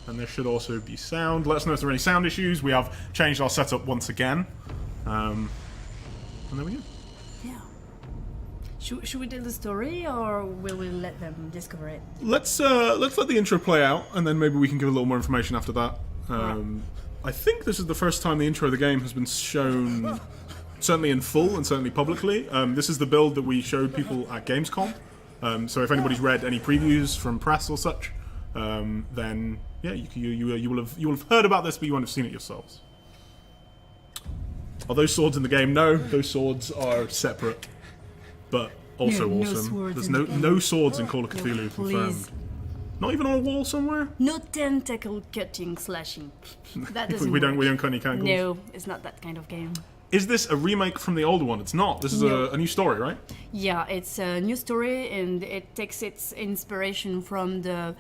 And there should also be sound. Let us know if there are any sound issues. We have changed our setup once again. And there we go. Yeah. Should we tell the story, or will we let them discover it? Let's let the intro play out, and then maybe we can give a little more information after that. I think this is the first time the intro of the game has been shown, certainly in full and certainly publicly. This is the build that we showed people at Gamescom. So if anybody's read any previews from press or such, then yeah, you will have heard about this, but you won't have seen it yourselves. Are those swords in the game? No, those swords are separate, but also awesome. There's no swords in Call of Cthulhu confirmed. Not even on a wall somewhere? No tentacle cutting, slashing. That doesn't we don't work. cut any tentacles? No, it's not that kind of game. Is this a remake from the older one? It's not. This is a new story, right? Yeah, it's a new story, and it takes its inspiration from the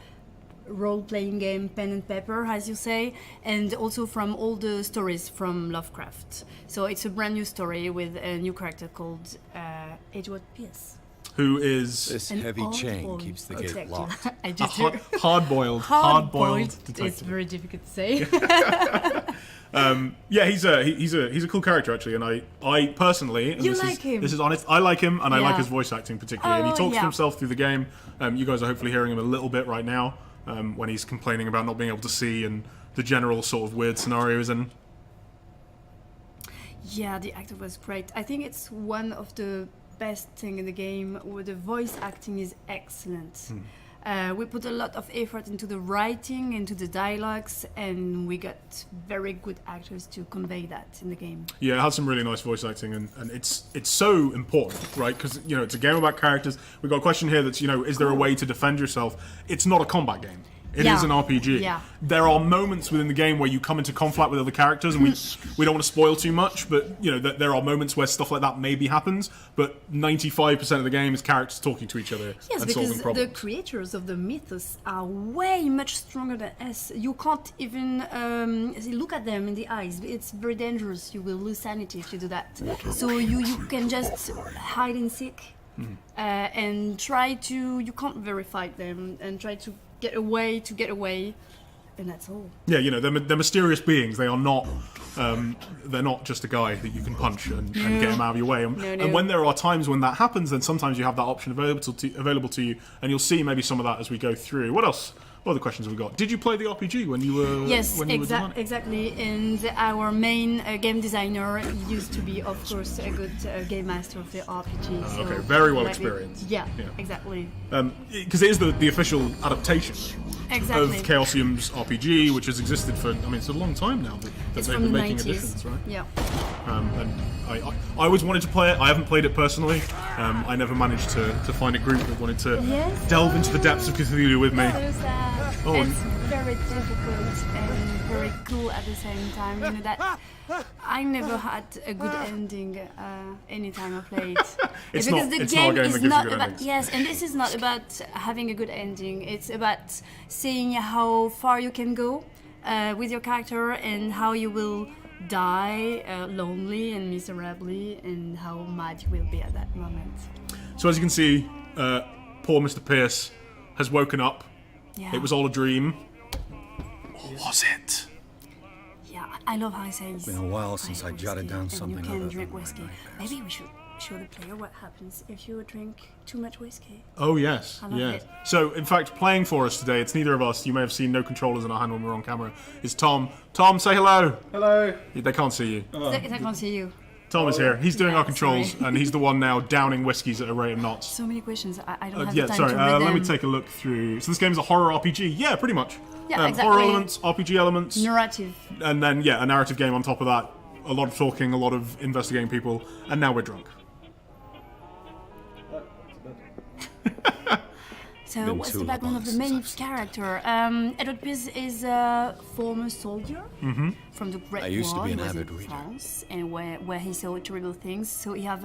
role-playing game Pen and Paper, as you say, and also from all the stories from Lovecraft. So it's a brand new story with a new character called Edward Pierce. Who is this heavy chain keeps the gate locked. I just hard-boiled detective. It's very difficult to say. Yeah, he's a cool character actually, and I personally, and this is honest, I like him, and I like his voice acting particularly, and he talks to himself through the game. You guys are hopefully hearing him a little bit right now when he's complaining about not being able to see and the general sort of weird scenarios. And yeah, the actor was great. I think it's one of the best thing in the game where the voice acting is excellent. We put a lot of effort into the writing, into the dialogues, and we got very good actors to convey that in the game. Yeah, it had some really nice voice acting, and it's so important, right? Because it's a game about characters. We've got a question here that's is there a way to defend yourself? It's not a combat game. It is an RPG. Yeah. There are moments within the game where you come into conflict with other characters, and we don't want to spoil too much, but there are moments where stuff like that maybe happens. But 95% of the game is characters talking to each other and solving problems. Yes, because the creators of the mythos are way much stronger than us. You can't even look at them in the eyes. It's very dangerous. You will lose sanity if you do that. So you can just hide and seek and try to. You can't verify them and try to get away, and that's all. Yeah, they're mysterious beings. They are not. They're not just a guy that you can punch and get him out of your way. And when there are times when that happens, then sometimes you have that option available to you, and you'll see maybe some of that as we go through. What else? What other questions have we got? Did you play the RPG when you were? Yes, exactly. And our main game designer used to be, of course, a good game master of the RPG. So okay, very well experienced. Yeah, exactly. Because it is the official adaptation of Chaosium's RPG, which has existed for, it's a long time now that they've been making editions, right? Yeah. And I always wanted to play it. I haven't played it personally. I never managed to find a group that wanted to delve into the depths of Cthulhu with me. It's very difficult and very cool at the same time. That I never had a good ending anytime I played. It's because not, the it's game not a game is that gives not you good about endings. and this is not about having a good ending. It's about seeing how far you can go with your character and how you will die lonely and miserably, and how mad you will be at that moment. So as you can see, poor Mr. Pierce has woken up. Yeah. It was all a dream. Or was it? Yeah, I love how he says. It's been a while since I jotted down something. You other can than drink my whiskey. nightmares. Maybe we should show the player what happens if you drink too much whiskey. Oh yes, I love yeah. it. So in fact, playing for us today, it's neither of us. You may have seen no controllers in our hand when we're on camera. Is Tom. Tom, say hello. Hello. They can't see you. They can't see you. Tom is here. He's doing our controls, and he's the one now downing whiskies at a rate of knots. So many questions. I don't have Yeah, the time sorry. to read them. Let me take a look through. So this game is a horror RPG. Yeah, pretty much. Yeah, exactly. Horror elements, RPG elements, Narrative. and then a narrative game on top of that. A lot of talking, a lot of investigating people, and now we're drunk. So what's the background of the main character? Edward Pierce is a former soldier from the Great War. I used to be an He was avid in reader. France, and where he saw terrible things. So he has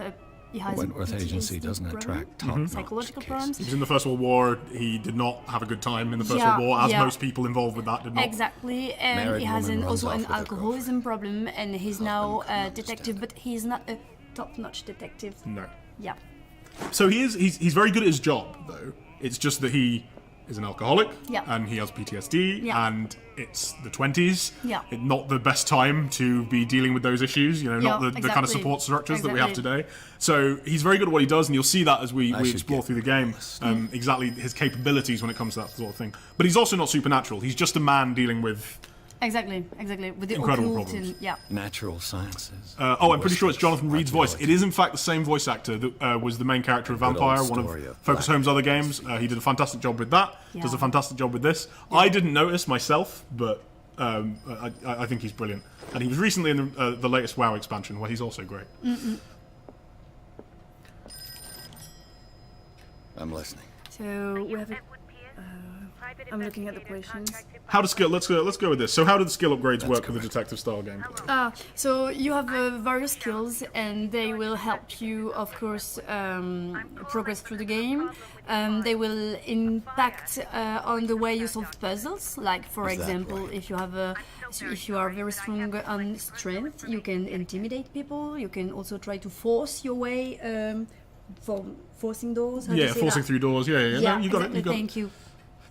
Wentworth Agency PTSD doesn't problem, attract top psychological cases. problems. He was in the First World War. He did not have a good time in the First World War, as most people involved with that did not. Exactly, and Married he has woman runs also off an with her alcoholism problem, and he's now a Husband detective, but he's not a top-notch detective. No. Yeah. So he's very good at his job, though. It's just that he is an alcoholic, Yeah. and he has PTSD, Yeah. and it's the 20s. Yeah. Not the best time to be dealing with those issues, not Yeah, the kind of exactly. support structures that we have Exactly. today. So he's very good at what he does, and you'll see that as we should explore get through the game, exactly his capabilities when it comes to that sort of thing. But he's also not supernatural. He's just a man dealing with... Exactly. With the Incredible occult problems. and, yeah. Natural sciences. I'm pretty sure it's Jonathan Reed's voice. It is, in fact, the same voice actor that was the main character of Good old Vampire, one story of of Focus black Home's other games. He did a fantastic job with that. Does a Yeah. fantastic job with this. I didn't notice myself, but I think he's brilliant. And he was recently in the latest WoW expansion, where he's also great. I'm listening. So we have a... I'm looking at the questions. How does skill? Let's go with this. So, how do the skill upgrades work with the detective style gameplay? So you have various skills, and they will help you, of course, progress through the game. They will impact on the way you solve puzzles. Like, for example, if you are very strong on strength, you can intimidate people. You can also try to force your way, forcing doors. How do you say forcing that? through doors. Yeah. Yeah, No, you got exactly. it. Thank you.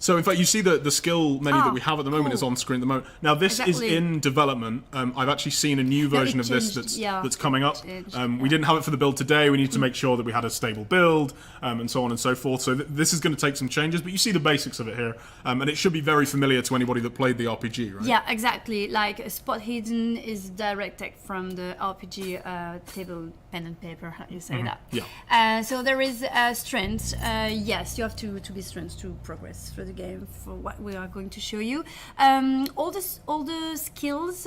So, in fact, you see the skill menu that we have at the moment cool. is on screen at the moment. Now, this is Exactly. in development. I've actually seen a new version of this changed, that's coming up. changed, We didn't have it for the build today. We need to make sure that we had a stable build and so on and so forth. So this is going to take some changes, but you see the basics of it here. And it should be very familiar to anybody that played the RPG, right? Yeah, exactly. Like Spot Hidden is direct take from the RPG table pen and paper. How you say that? Yeah. So there is strength. Yes, you have to be strength to progress through the game for what we are going to show you. All the skills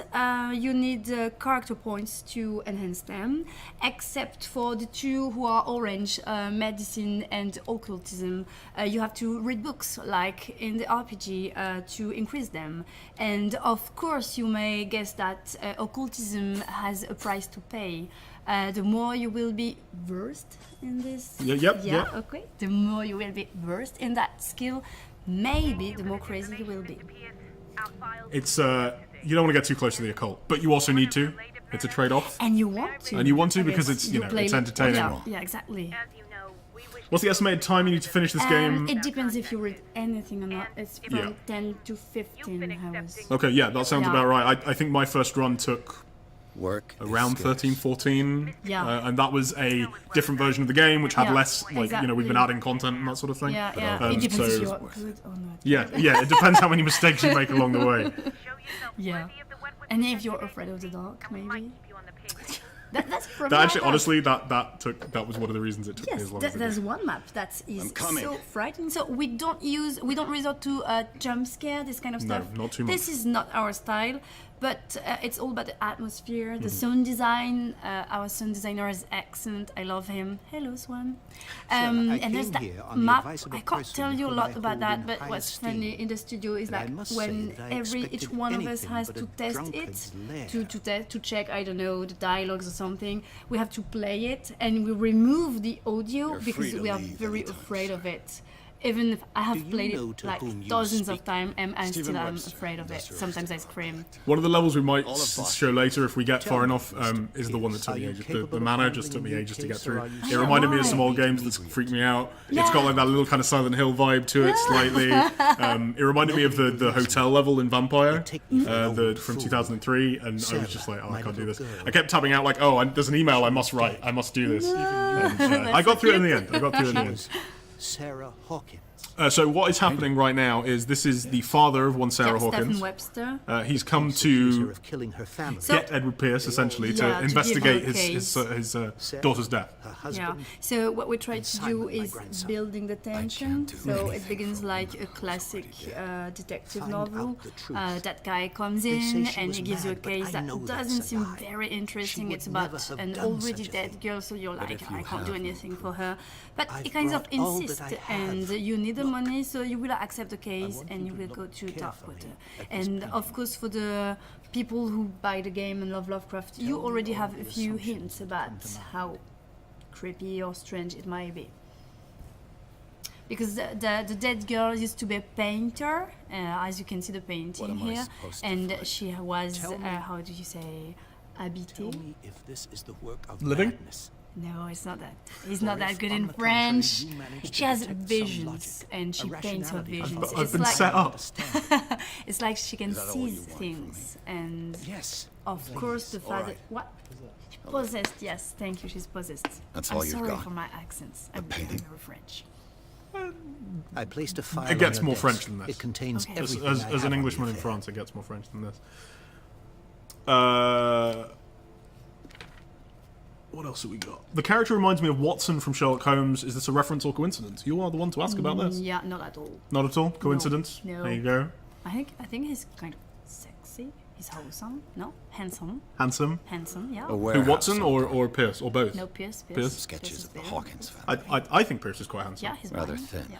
you need character points to enhance them, except for the two who are orange, medicine and occultism. You have to read books like in the RPG to increase them. And of course, you may guess that occultism has a price to pay. The more you will be versed in this, okay. The more you will be versed in that skill, maybe the more crazy you will be. It's you don't want to get too close to the occult, but you also need to. It's a trade-off. And you want to. And you want to I because guess it's you play it's entertaining. Yeah, exactly. What's the estimated time you need to finish this game? It depends if you read anything or not. It's from 10 to 15 hours. Okay, yeah, that sounds Yeah. about right. I think my first run took Work. is around scarce. 13, 14. Yeah. And that was a different version of the game, which had Yeah, less, we've been exactly. adding content and that sort of thing. Yeah, yeah. Um, It depends so- if you're good or not. Yeah, it depends how many mistakes you make along the way. Yeah. And if you're afraid of the dark, maybe. That's probably That actually, like honestly, that was one of the reasons it took me Yes, as long as it there's did. one map that is coming. so frightening. So we don't resort to jump scare, this kind of No, stuff. not too much. This is not our style, but it's all about the atmosphere, Mm-hmm. the sound design. Our sound designer is excellent. I love him. Hello, Swan. And there's that map. I can't tell you a lot about that, but what's funny in the studio is like when each one of us has to test it, to check, I don't know, the dialogues or something. We have to play it, and we remove the audio You're because free to we are leave very anytime, afraid sir. of it. Even if I have Do you played know it to like whom you dozens speak? of times, and I Stephen still am Webster, afraid of it. Industrial Sometimes I Estate scream. One of the levels we might All of Boston. show later if we get far me, enough Mr. is the one that took Pierce, me are you ages. capable The of manor just took handling me a ages to new get case, through. or are you It sure? reminded me of Why? some old games that freaked me out. It's Yeah. got like that little kind of Silent Hill vibe to it slightly. It reminded me of the hotel level in Vampire from 2003, and I was just like, oh, I can't do this. I kept tabbing out like, oh, there's an email I must write. I must do this. And, I got through it in the end. Sarah Hawkins. So what is happening right now is this is the father of one Sarah Stephen Hawkins. Webster. He's come Accuser to of killing her family. So- get Edward Pierce essentially Yeah, to to give investigate her his case. daughter's death. her Yeah. husband. So what we try to do Simon, my is grandson. building the tension. So it begins like a classic detective Find novel. out the truth. That guy comes They say in she and was he gives you a mad, but case I that know that's doesn't a seem lie. very interesting. She It's would about never have an done already such a dead thing. girl, so you're like, if I you can't do have anything no for her. But I've he kind of brought all insists, that I and have. you need the Look. money, so you will accept the case want and you you to will look go to talk with her. carefully at this And painting. of course, for the people who buy the game and love Lovecraft, you me already all have a the few assumptions hints that about come to mind. how creepy or strange it might be. Because the dead girl used to be a painter, as you can see the painting am I here, supposed to and find? she was, Tell me- how do you say, Tell habitée? me if this is the work of Living? madness. No, it's not that. He's not that good in French. She has visions, and she paints her visions. I've been set up. It's like she can that all see you want from things, and Yes. of course the fact that what possessed. Yes, thank you. She's possessed. That's I'm all you've sorry got? for my accents. I'm painting? very French. I placed a file It gets on her more desk. French than this. It contains Okay. everything As I an have on Englishman the in affair. France, it gets more French than this. What else have we got? The character reminds me of Watson from Sherlock Holmes. Is this a reference or coincidence? You are the one to ask about this. Yeah, not at all. Not at all? Coincidence? No. There you go. I think he's kind of sexy. He's wholesome. No, handsome. Handsome. Handsome. Yeah. Aware Who, how Watson some or Pierce? Or both? No, Pierce. Pierce? sketches is of the very- Hawkins family. I think Pierce is quite handsome. Yeah, he's Rather blind. thin. Yeah.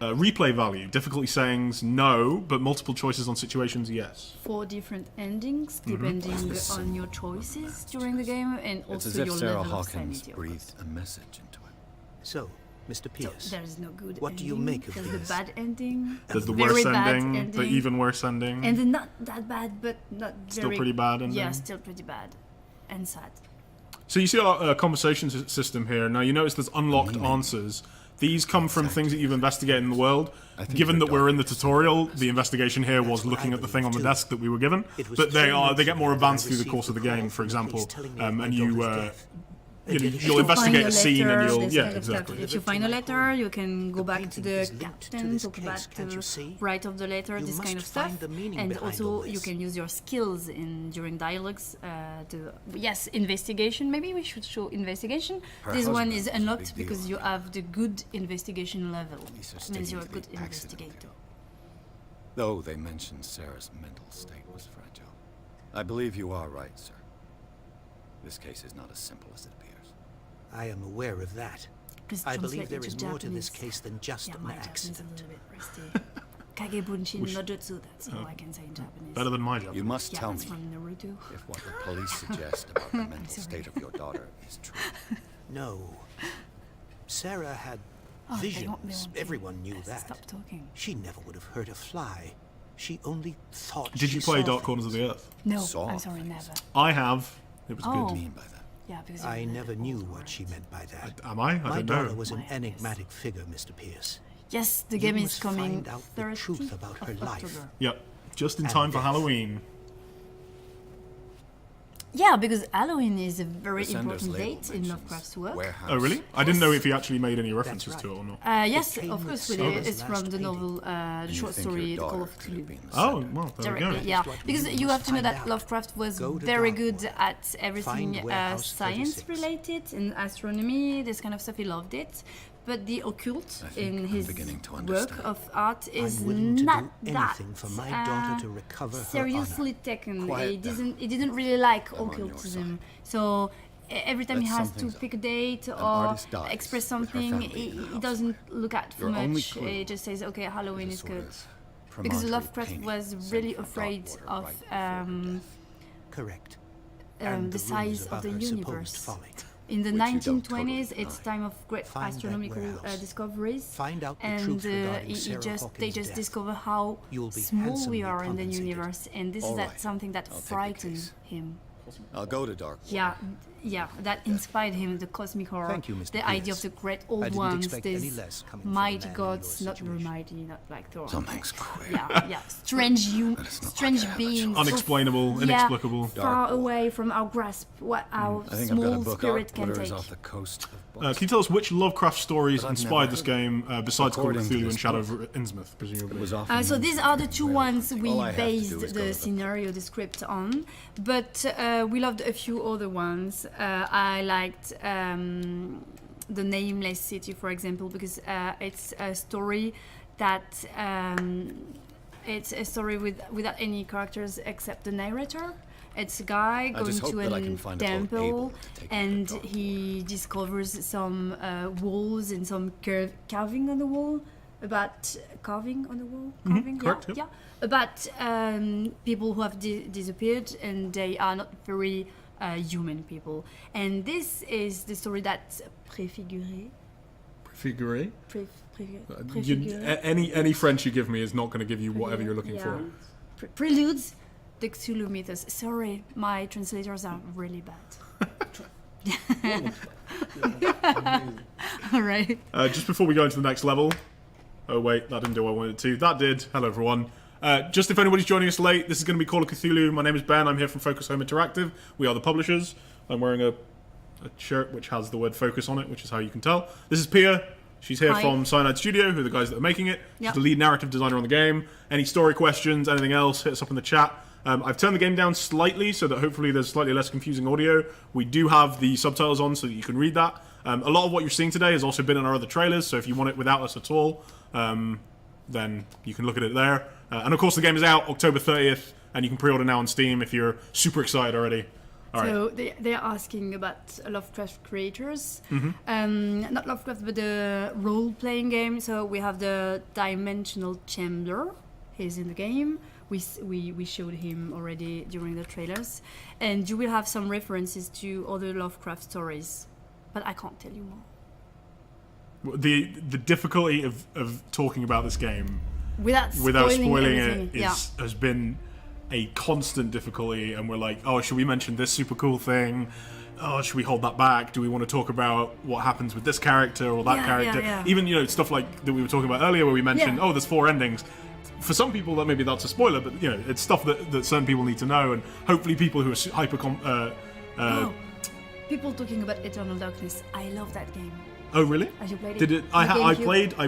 Replay value. Difficulty settings, no, but multiple choices on situations, yes. 4 different endings Mm-hmm. depending on your choices during the game, and It's also as if your Sarah level of Hawkins sanity. Of breathed course. a message into it. So, Mr. So Pierce, there is no good what do ending. you make of There's this? the bad ending. There's the very worst bad ending, the even worse ending. and the not that bad, but not Still very pretty bad ending. Yeah, still pretty bad and sad. So you see our conversation system here. Now you notice there's unlocked answers. These come from things that you've investigated in the world. think Given your that we're in the daughter is tutorial, the investigation here was That's what looking I at the thing on the believe, too. desk that we were given. It was But they 3 are months they get more ago that I advanced through the received course of the call game, from for the example, police telling me of my and you daughter's death. you'll If you'll you investigate find a scene and letter, you'll this yeah kind of exactly. stuff. If you find a letter, you can go The back to painting the is linked to captain, this talk case, back can't to you see? write of the letter, You this kind of must find stuff, the meaning and behind all also you this. can use your skills in during dialogues to yes, investigation. Maybe we should show investigation. Her This one husband is was a unlocked big because deal. you have the good investigation level. These are It means sticking you're a to good the accident investigator. Though they mentioned Sarah's mental state was fragile. I believe you are right, sir. This case is not as simple as it appears. I am aware of that. Please I translate believe there it is to more to this Japanese. case than just Yeah, an my Japanese is a accident. little bit rusty. Kagebunshin no jutsu, that's all I can say in Japanese. Better than my job. You must yeah, tell that's me from Naruto. if what the police suggest about the mental sorry. state of your daughter is true. No. Sarah had Oh, they visions. won't Everyone knew that. Stop talking. She never would have hurt a fly. She only thought Did you she play saw Dark Corners of things. the Earth? No, Saw I'm sorry, things. never. I have. It was Oh. What do you mean by that? Yeah, because I you're never the knew old what she words. meant by that. Am I? I My don't daughter know. was an My enigmatic figure, Mr. Pierce. Yes, the You game is must coming find out the 30th truth about her of life. October. Yep. Just in And time for death. Halloween. Yeah, because Halloween is a very The sender's important label date in mentions Lovecraft's work. warehouse. Oh really? I didn't know if he actually made any references That's to it right. or not. Yes, It came of with course, Sarah's it's from last the painting. novel, the And you short think story, your The Call daughter of could have Cthulhu. been the Oh sender. well, there we go. Directly, yeah, That's what because we you must have to know find that out. Lovecraft was Go to very Dark good World. at everything Find Warehouse science 36. related, in astronomy, this kind of stuff. He loved it, but the occult I think in I'm his beginning to work understand. of art is I'm willing to not do that anything for my daughter to recover her seriously honor. taken. Quiet down. He didn't really like I'm on your occultism, side. so. Every time he Let's has sum to things up. pick a date An or artist dies express with her something, family in he the house. doesn't look at for Your only much. clue He just says, "Okay, Halloween is Sort good." of Because promontory Lovecraft painting was sent really from afraid Darkwater of right before her death. Correct. And the rumors size of about the her supposed universe. folly. In the Which you don't 1920s, totally it's deny. time of great Find that astronomical warehouse. discoveries, Find out the and truth regarding they Sarah just Hawkins' death. discover how You'll be small we handsomely are in the compensated. universe, and this All is that right. something that I'll take the frightened case. him. I'll go to Darkwater. Yeah, that inspired him, the cosmic horror, Thank you, Mr. the idea Pierce. of the great I old didn't ones, expect any these less coming from a mighty man in gods, your not very situation. mighty, not like Thor. Something's queer. Yeah, strange is not strange like beings, so Unexplainable, inexplicable. far away from our grasp, what our I think I've got a small book spirit out. can What is take. off the coast of Can you tell us which Lovecraft stories But I've inspired never this heard game, besides Call of According to Cthulhu this and Shadow book, of Innsmouth, presumably? It was off So these are the two ones we All I have to do based is go the to the- scenario, the script on, but we loved a few other ones. I liked the Nameless City, for example, because it's a story that it's a story without any characters except the narrator. It's a guy going just hope to that I a can find a boat able temple, to take me to and Darkwater. he discovers some walls and some carving on the wall. About carving on the wall? Carving? correct, yeah, yep. yeah. About people who have disappeared and they are not very human people. And this is the story that Préfiguré. Figure. Préfiguré. Any French you give me is not going to give you whatever you're looking for. Preludes the Cthulhu mythos. Sorry, my translators are really bad. All right. Just before we go into the next level. Oh wait, that didn't do what I wanted to. That did. Hello everyone. Just if anybody's joining us late, this is going to be Call of Cthulhu. My name is Ben. I'm here from Focus Home Interactive. We are the publishers. I'm wearing a shirt which has the word Focus on it, which is how you can tell. This is Pia. She's here Hi. from Cyanide Studio, who are the guys that are making it. She's Yep. the lead narrative designer on the game. Any story questions, anything else, hit us up in the chat. I've turned the game down slightly so that hopefully there's slightly less confusing audio. We do have the subtitles on so that you can read that. A lot of what you're seeing today has also been in our other trailers, so if you want it without us at all, then you can look at it there. And of course the game is out October 30th, and you can pre-order now on Steam if you're super excited already. All right. So they're asking about Lovecraft creators, Mm-hmm. not Lovecraft, but the role-playing game. So we have the Dimensional Chamber. He's in the game. We showed him already during the trailers, and you will have some references to other Lovecraft stories, but I can't tell you more. The difficulty of talking about this game Without spoiling everything. it has been a constant difficulty, and we're like, oh, should we mention this super cool thing? Oh, should we hold that back? Do we want to talk about what happens with this character or that Yeah, character? yeah. Even stuff like that we were talking about earlier, where we mentioned, Yeah. oh, there's 4 endings. For some people, that maybe that's a spoiler, but it's stuff that certain people need to know, and hopefully people who are hyper. People talking about Eternal Darkness. I love that game. Oh, really? Have you played it? Did it? On the I GameCube?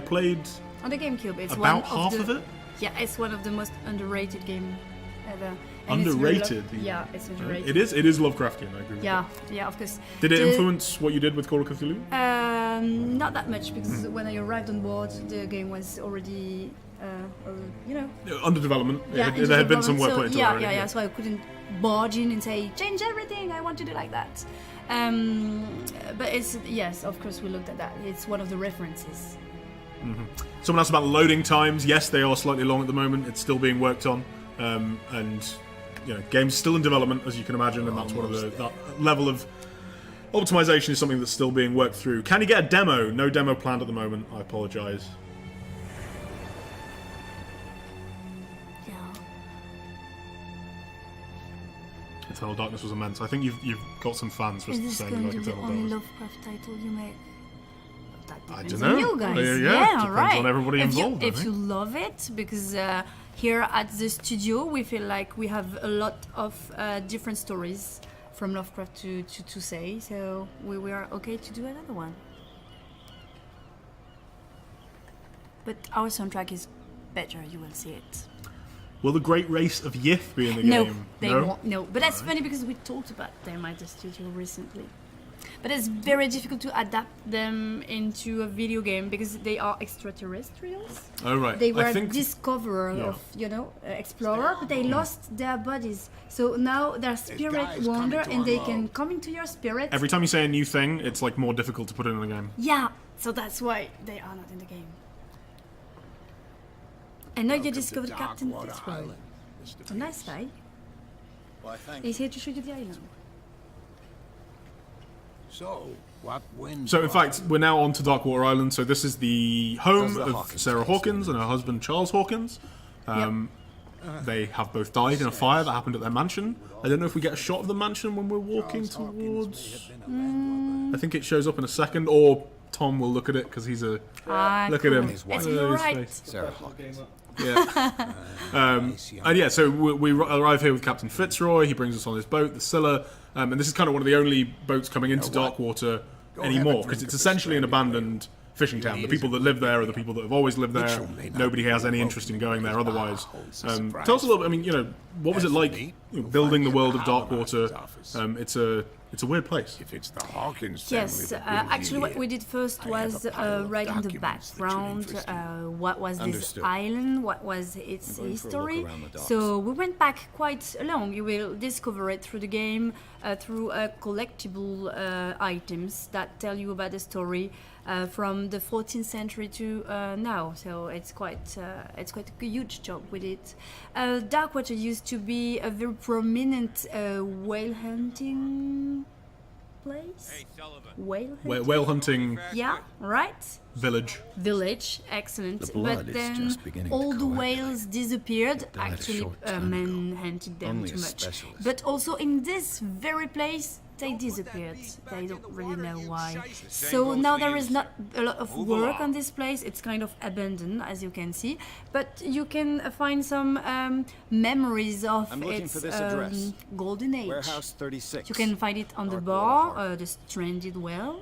played On the GameCube, it's about one half of, of the, it. Yeah, it's one of the most underrated game ever. And it's very Underrated. yeah, it's underrated. It is Lovecraftian. I agree. With Yeah, yeah, of course. Did it The- influence what you did with Call of Cthulhu? Not that much, because when I arrived on board, the game was already, Under development. yeah, There had been some work so, put into it yeah, already. yeah. So I couldn't barge in and say change everything. I want to do like that. But yes, of course we looked at that. It's one of the references. Someone asked about loading times. Yes, they are slightly long at the moment. It's still being worked on, and game's still in development, as you can imagine, and that's one of that level of optimization is something that's still being worked through. Can you get a demo? No demo planned at the moment. I apologise. Yeah. Eternal Darkness was immense. I think you've got some fans for Is this saying going you to like be the Eternal only Darkness. Lovecraft title you make? That I depends don't on know. you guys. Yeah, all depends right. on everybody if involved, I You, if think. you love it, because here at the studio we feel like we have a lot of different stories from Lovecraft to say, so we are okay to do another one. But our soundtrack is better. You will see it. Will the Great Race of Yith be in the No, game? they won't. No, but that's funny because we talked about them at the studio recently. But it's very difficult to adapt them into a video game because they are extraterrestrials. Oh, right. They were I think discoverer of, explorer, but they lost their bodies. So now their spirit guy's wander coming to and they unload. can come into your spirit. every time you say a new thing, it's like more difficult to put in the game. Yeah, so that's why they are not in the game. And now you discovered Captain Fitzroy. A nice guy. Why, thank He's here to show you the island. So, what wind? So, in fact, we're now on to Darkwater Island. So, this is the home How's the of Hawkins Sarah case Hawkins and her husband Charles Hawkins. They have both died in a fire that happened at their mansion. I don't know if we get a shot of the mansion when we're walking towards. I think it shows up in a second, or Tom will look at it because he's a. Look at him. His wife. It's Look at his right. face. Sarah Hawkins. Yeah. And yeah, so we arrive here with Captain Fitzroy. He brings us on his boat, the Scylla, and this is kind of one of the only boats coming into Darkwater anymore because it's essentially an abandoned fishing town. The people that live there are the people that have always lived there. Nobody has any interest in going there otherwise. Tell us a little bit. I mean, what was it like building the world of Darkwater? It's a weird place. If it's the Hawkins Yes, family that brings actually you what here, we did first I have was a pile of writing the documents that you're background, interested in. what was this Understood. island, what was its going for a look history. around the docks. So we went back quite long. You will discover it through the game, through collectible items that tell you about the story from the 14th century to now. So it's quite a huge job with it. Darkwater used to be a very prominent whale hunting place. Whale Whale hunting Yeah, right. village. Excellent. The blood But is then just beginning to all the coagulate. whales disappeared. It died a Actually, short time men ago. hunted them Only too a much. specialist. But also in this very place, they disappeared. They don't really know why. So now there is not a lot of work on this place. It's kind of abandoned, as you can see. But you can find some memories of I'm looking its for this address. golden age. Warehouse 36. You can find it on the Dark bar, Water Harbor. the stranded well.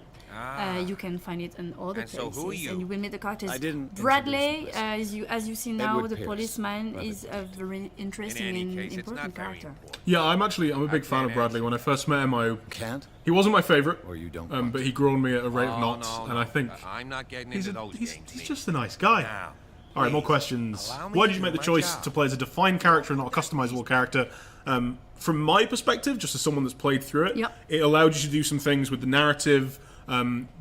You can find it in other And so places, who are you? and you will meet the characters. I didn't Bradley, introduce as you see now, Edward the Pierce, policeman brother. is a very interesting any and case, it's important not very character. important. Yeah, I'm a big fan of Bradley. When I first met him, Can't? he wasn't my favorite, Or you don't but he grew on me at a rate of Oh, knots, no, and no. I think I'm not getting he's, into those games. he's me. just a nice guy. Now, All right, more please, questions. allow me Why to did you make do the my choice job. to play as a defined character and not a customizable character? From my perspective, just as someone that's played through it, Yep. it allowed you to do some things with the narrative,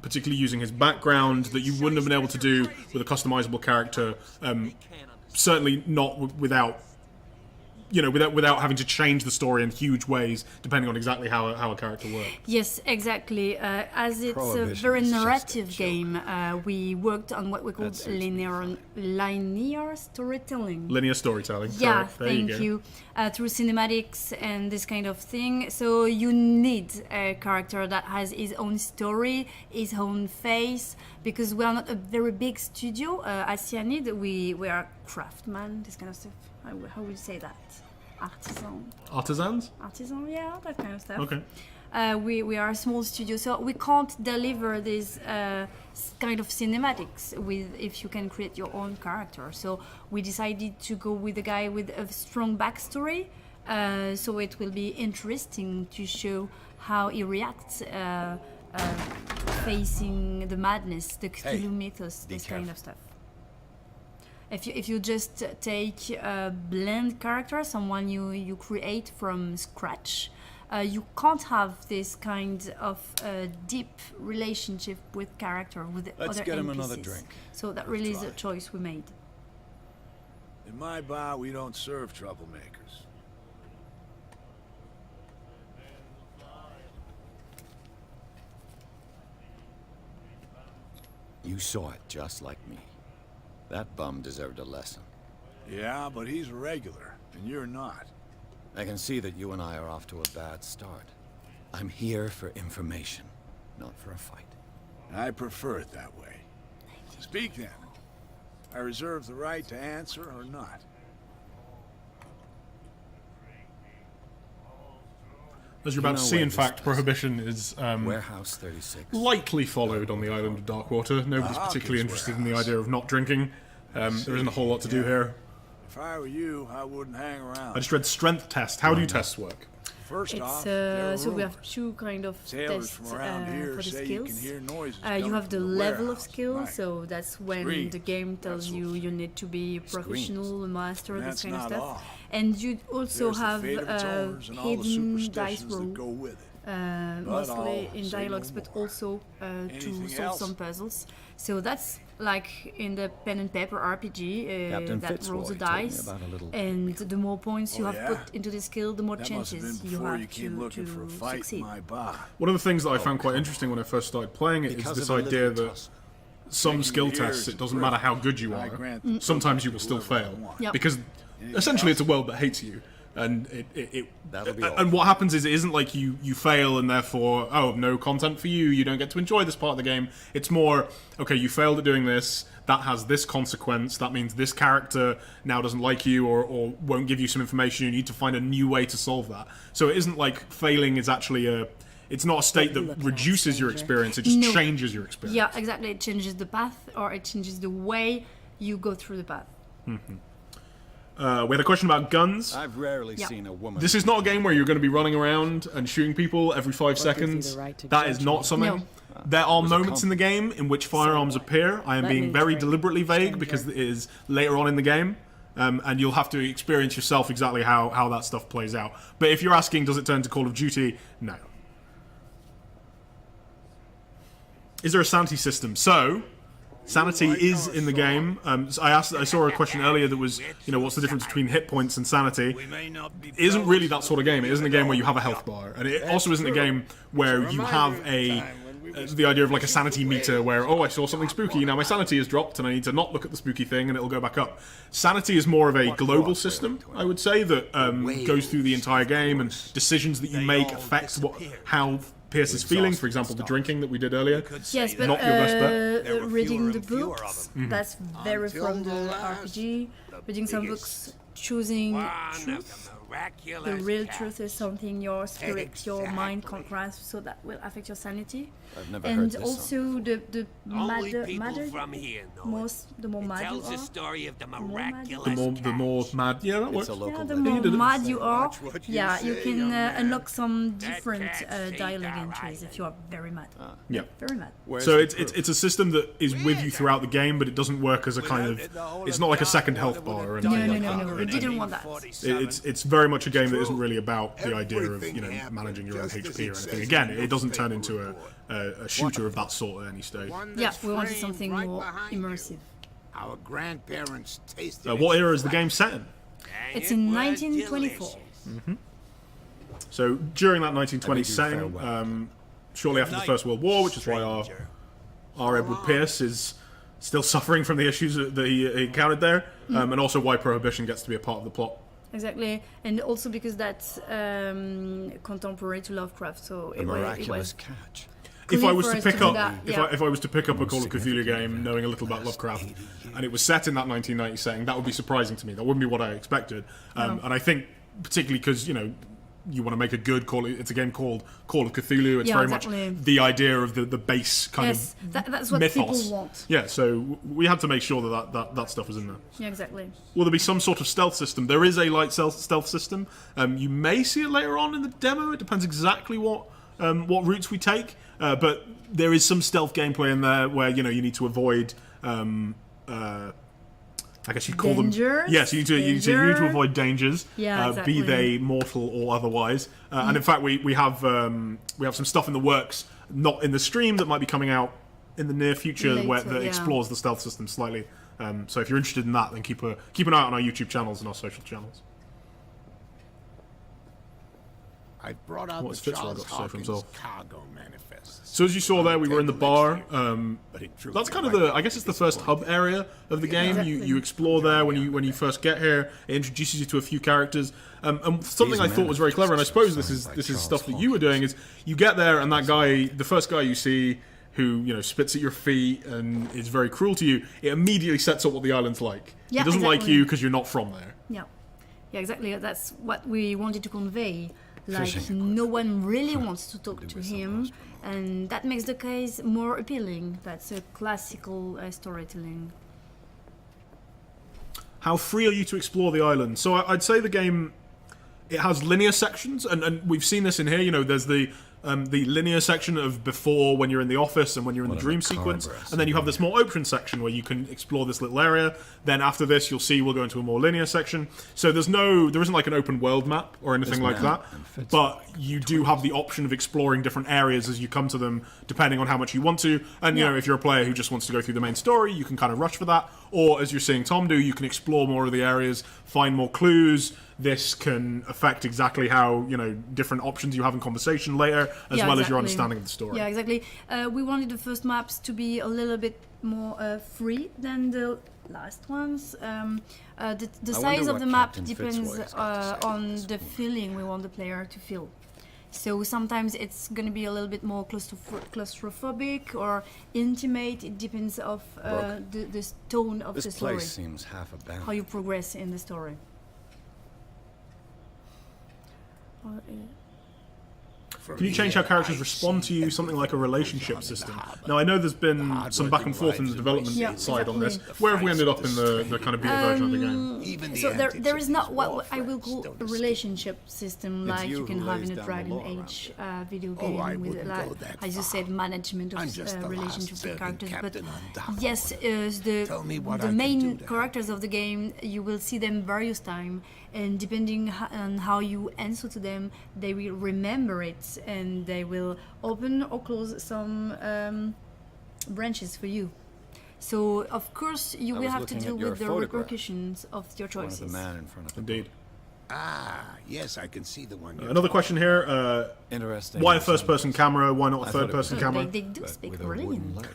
particularly using his background, that you wouldn't have been able to do with a customizable character. Certainly not without having to change the story in huge ways, depending on exactly how a character works. Yes, exactly. As it's a Prohibition very is just a narrative joke. game, we worked on what we call That suits me linear storytelling. Linear storytelling. Yeah, Correct. There thank go. you. Through cinematics and this kind of thing. So you need a character that has his own story, his own face, because we are not a very big studio. At Cyanide, we are craftsmen, this kind of stuff. How would you say that? Artisans? Artisan, yeah, that kind of stuff. Okay. We are a small studio, so we can't deliver this kind of cinematics with if you can create your own character. So we decided to go with a guy with a strong backstory, so it will be interesting to show how he reacts facing the madness, the Cthulhu mythos, this kind of stuff. If you just take a blend character, someone you create from scratch, you can't have this kind of deep relationship with character with Let's other get him NPCs. another drink. So that really is a choice we made. In my bar, we don't serve troublemakers. You saw it just like me. That bum deserved a lesson. Yeah, but he's a regular, and you're not. I can see that you and I are off to a bad start. I'm here for information, not for a fight. I prefer it that way. Speak then. I reserve the right to answer or not. As you're about You to know see, where in this fact, is. prohibition is Warehouse 36. lightly followed on the island of Darkwater. Nobody's Hawkins particularly interested in the warehouse. idea of not drinking. There isn't a whole lot to do here. If I were you, I wouldn't hang around. I just read strength test. How do tests work? First off, It's there are so we have rumors. two kind of Sailors tests from around here for the say you can skills. hear noises You coming have the from level of warehouse at skill, night. so that's when Screams. the game tells That's you what- you need to be professional, a master, And this that's kind of not stuff. all. And you also There's have the fate of its owners and all the hidden dice superstitions that roll, go with it. mostly I'll in say dialogues, no but more. also to Anything solve else? some puzzles. So that's like in the pen and paper RPG Captain that rolls the Fitzroy told me dice, about a little and the more points you Oh, have yeah? put into the skill, the more That must have chances been you before have you came looking for a to fight succeed. in my bar. One of the things that I found quite interesting when I first started playing it is Because this of a idea little that tussle. some Making skill your ears tests, it doesn't prick. matter how good you I are, grant the sometimes you will privilege still to whoever I fail. want. Yep. Because essentially it's a world that hates you. And That'll be all. and what happens is it isn't like you fail and therefore, oh, no content for you, you don't get to enjoy this part of the game. It's more, okay, you failed at doing this, that has this consequence, that means this character now doesn't like you or won't give you some information, you need to find a new way to solve that. So it isn't like failing is actually it's not a state that reduces your experience, it just No. changes your experience. Yeah, exactly. It changes the path, or it changes the way you go through the path. We had a question about guns. I've rarely Yeah. seen a woman. This is not a game where you're going to be running around and shooting people every 5 seconds. the right to That is judge not me? something. No. There are was a moments in the game in which firearms appear. I am Let being me very train, deliberately vague stranger. because it is later on in the game. And you'll have to experience yourself exactly how that stuff plays out. But if you're asking, does it turn to Call of Duty? No. Is there a Santi system? So, Sanity is in the game. So I saw a question earlier that was, what's the difference between hit points and sanity? It isn't really that sort of game. It isn't a game where you have a health bar, and it also isn't a game where you have the idea of like a sanity meter where, I saw something spooky, now my sanity is dropped and I need to not look at the spooky thing and it'll go back up. Sanity is more of a global system, I would say, that goes through the entire game, and decisions that you make affect how Pierce is feeling. For example, the drinking that we did earlier. Yes, but not your best bet. reading the books, that's very from the RPG. Reading some books, choosing truth. The real truth is something your spirit, your mind can't grasp, so that will affect your sanity. I've never heard And this also the madder, from here know the more mad you tells the are, story of the mad you miraculous The more mad, yeah, that works. It's a local the legend. more mad you are, what you yeah, you say, can young man. unlock some different cat's dialogue ain't entries if you are very mad. Yeah. Very mad. So it's a system that is with you throughout the game, but it doesn't work as a kind of. It's not like a second health bar or anything like that. No, we didn't want that. It's very much a game that isn't really about the idea of managing your own HP or anything. Again, it doesn't turn into a shooter of that sort at any stage. Yeah, we wanted something more immersive. Our grandparents tasted What era is the game set in? It's in 1924. So during that 1920s I setting, bid you shortly after the First World War, which is why our Edward Pierce is still suffering from the issues that he encountered there, and also why Prohibition gets to be a part of the plot. Exactly, and also because that's contemporary to Lovecraft, so The it miraculous was catch. If I was for to us pick to do up, that, yeah. if I was to pick up a Call of Cthulhu game, knowing a little about Lovecraft, and it was set in that 1990 setting, that would be surprising to me. That wouldn't be what I expected. And I think, particularly because you want to make a good Call. It's a game called Call of Cthulhu. It's Yeah, very exactly. much the idea of the base kind Yes, of that's what mythos. people want. Yeah, so we had to make sure that stuff was in there. Yeah, exactly. Will there be some sort of stealth system? There is a light stealth system. You may see it later on in the demo. It depends exactly what routes we take. But there is some stealth gameplay in there where you need to avoid. I guess you'd call Dangers? them. Yes, you need to avoid dangers. Yeah, exactly. Be they mortal or otherwise. And in fact, we have some stuff in the works, not in the stream, that might be coming out in the near future Later, that yeah. explores the stealth system slightly. So if you're interested in that, then keep an eye out on our YouTube channels and our social channels. I brought out What's the Fitzroy Charles got to say for Hawkins himself? cargo manifest. So as you saw there, we were in the bar. But it truly That's kind of might I guess it's the first hub area of the game. Exactly. You explore there when you first get here. It introduces you to a few characters. And something I thought was very clever, and I suppose this is stuff that you were doing, is you get there and that guy, the first guy you see, who spits at your feet and is very cruel to you, it immediately sets up what the island's like. Yeah, he doesn't like exactly. you because you're not from there. Yeah, exactly. That's what we wanted to convey. Like, Fishing no one really wants to talk to him, and that makes the case more appealing. That's a classical storytelling. How free are you to explore the island? So I'd say the game, it has linear sections, and we've seen this in here. There's the linear section of before, when you're in the office and when you're in the dream sequence, and then you have this more open section where you can explore this little area. Then after this, you'll see we'll go into a more linear section. So there isn't like an open world map or anything like that, but you do have the option of exploring different areas as you come to them, depending on how much you want to. And if you're a player who just wants to go through the main story, you can kind of rush for that. Or as you're seeing Tom do, you can explore more of the areas, find more clues. This can affect exactly how different options you have in conversation later, as well as your understanding of the story. Yeah, exactly. We wanted the first maps to be a little bit more free than the last ones. The size of what the map Captain depends Fitzroy's got to say on the feeling we want the player to feel. So sometimes it's going to be a little bit more claustrophobic or intimate. It depends of the tone of the This story, place seems half abandoned. how you progress in the story. Can you change how characters respond to you? Something like a relationship system. Now, I know there's been some back and forth in the development side on this. Where have we ended up in the kind of beta version of the game? So there is not what I will call a relationship system like you you can who have lays in a down the Dragon law around Age video Oh, I game with, wouldn't like, go that as you far. said, management I'm just of the relationship last with characters. But serving captain on dock. yes, Tell me what I the can main do to help. characters of the game, you will see them various times, and depending on how you answer to them, they will remember it, and they will open or close some branches for you. So of course you I will was have to looking deal at your with the photograph. repercussions of your One of the choices. man in front of the Indeed. Ah, yes, I can see the one. you're Another talking question here. Interesting. Why a first-person camera? Why not a I thought it third-person was camera? They do but speak with a wooden brilliant. leg.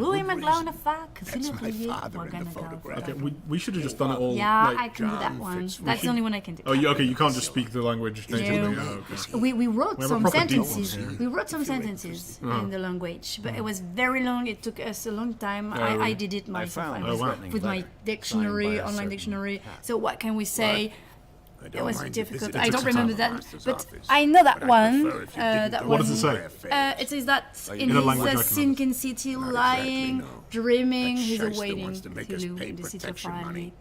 Louis McGlown fuck. That's my father in the photograph. Okay, we should have just done it all. Yeah, like, I can do that John one. Fitzroy. That's the only one I can do. Oh, okay. You can't just speak the language natively. No. Oh, okay. We wrote We have a some proper deep sentences. one here. We wrote some sentences in the language, but it was very long. It took us a long time. I did it myself. found I was this with my letter signed by dictionary, a online certain dictionary. Pat. So what can we say? I It don't was mind you difficult. visiting I don't the remember that, master's but office, I know that but I'd one. prefer if you didn't That go What does one. it say? It says that in In a language I his can sinking city, lying, no. dreaming, That he's shyster awaiting wants to make us Cthulhu pay in the city of protection Riley. money.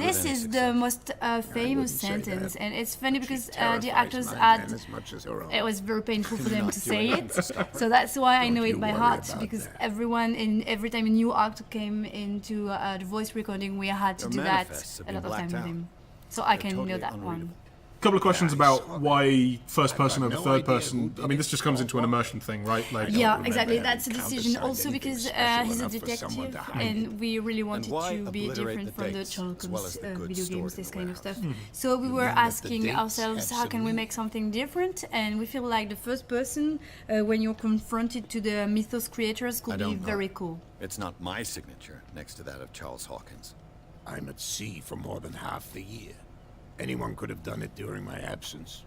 This With is any the most famous wouldn't say sentence, that. and it's funny because She the terrifies actors my had. men as much as her own. It was very painful for them Not to do say anything it, to stop her. so that's why I Don't know you it by worry heart. about Because that. everyone, every time a new actor came into the voice recording, we had to Your do that manifests have a lot been of time blacked with out. him. So I They're can know totally that one. unreadable. Couple of questions I about saw that. why first person I've over got third no idea person. who I did mean, it. this just comes into an immersion thing, right? Like, Yeah, remember exactly. having That's a decision. countersigned Also anything because special he's a enough for someone detective, to hide and we really wanted why to be obliterate different the from the dates Charles as well as the good video stored games, in this the kind of warehouse? stuff. So we were mean that the asking dates ourselves, have how can we some make something different? And we feel like the first person, when you're confronted to the mythos creators, I could be don't know. very cool. It's not my signature next to that of Charles Hawkins. I'm at sea for more than half the year. Anyone could have done it during my absence.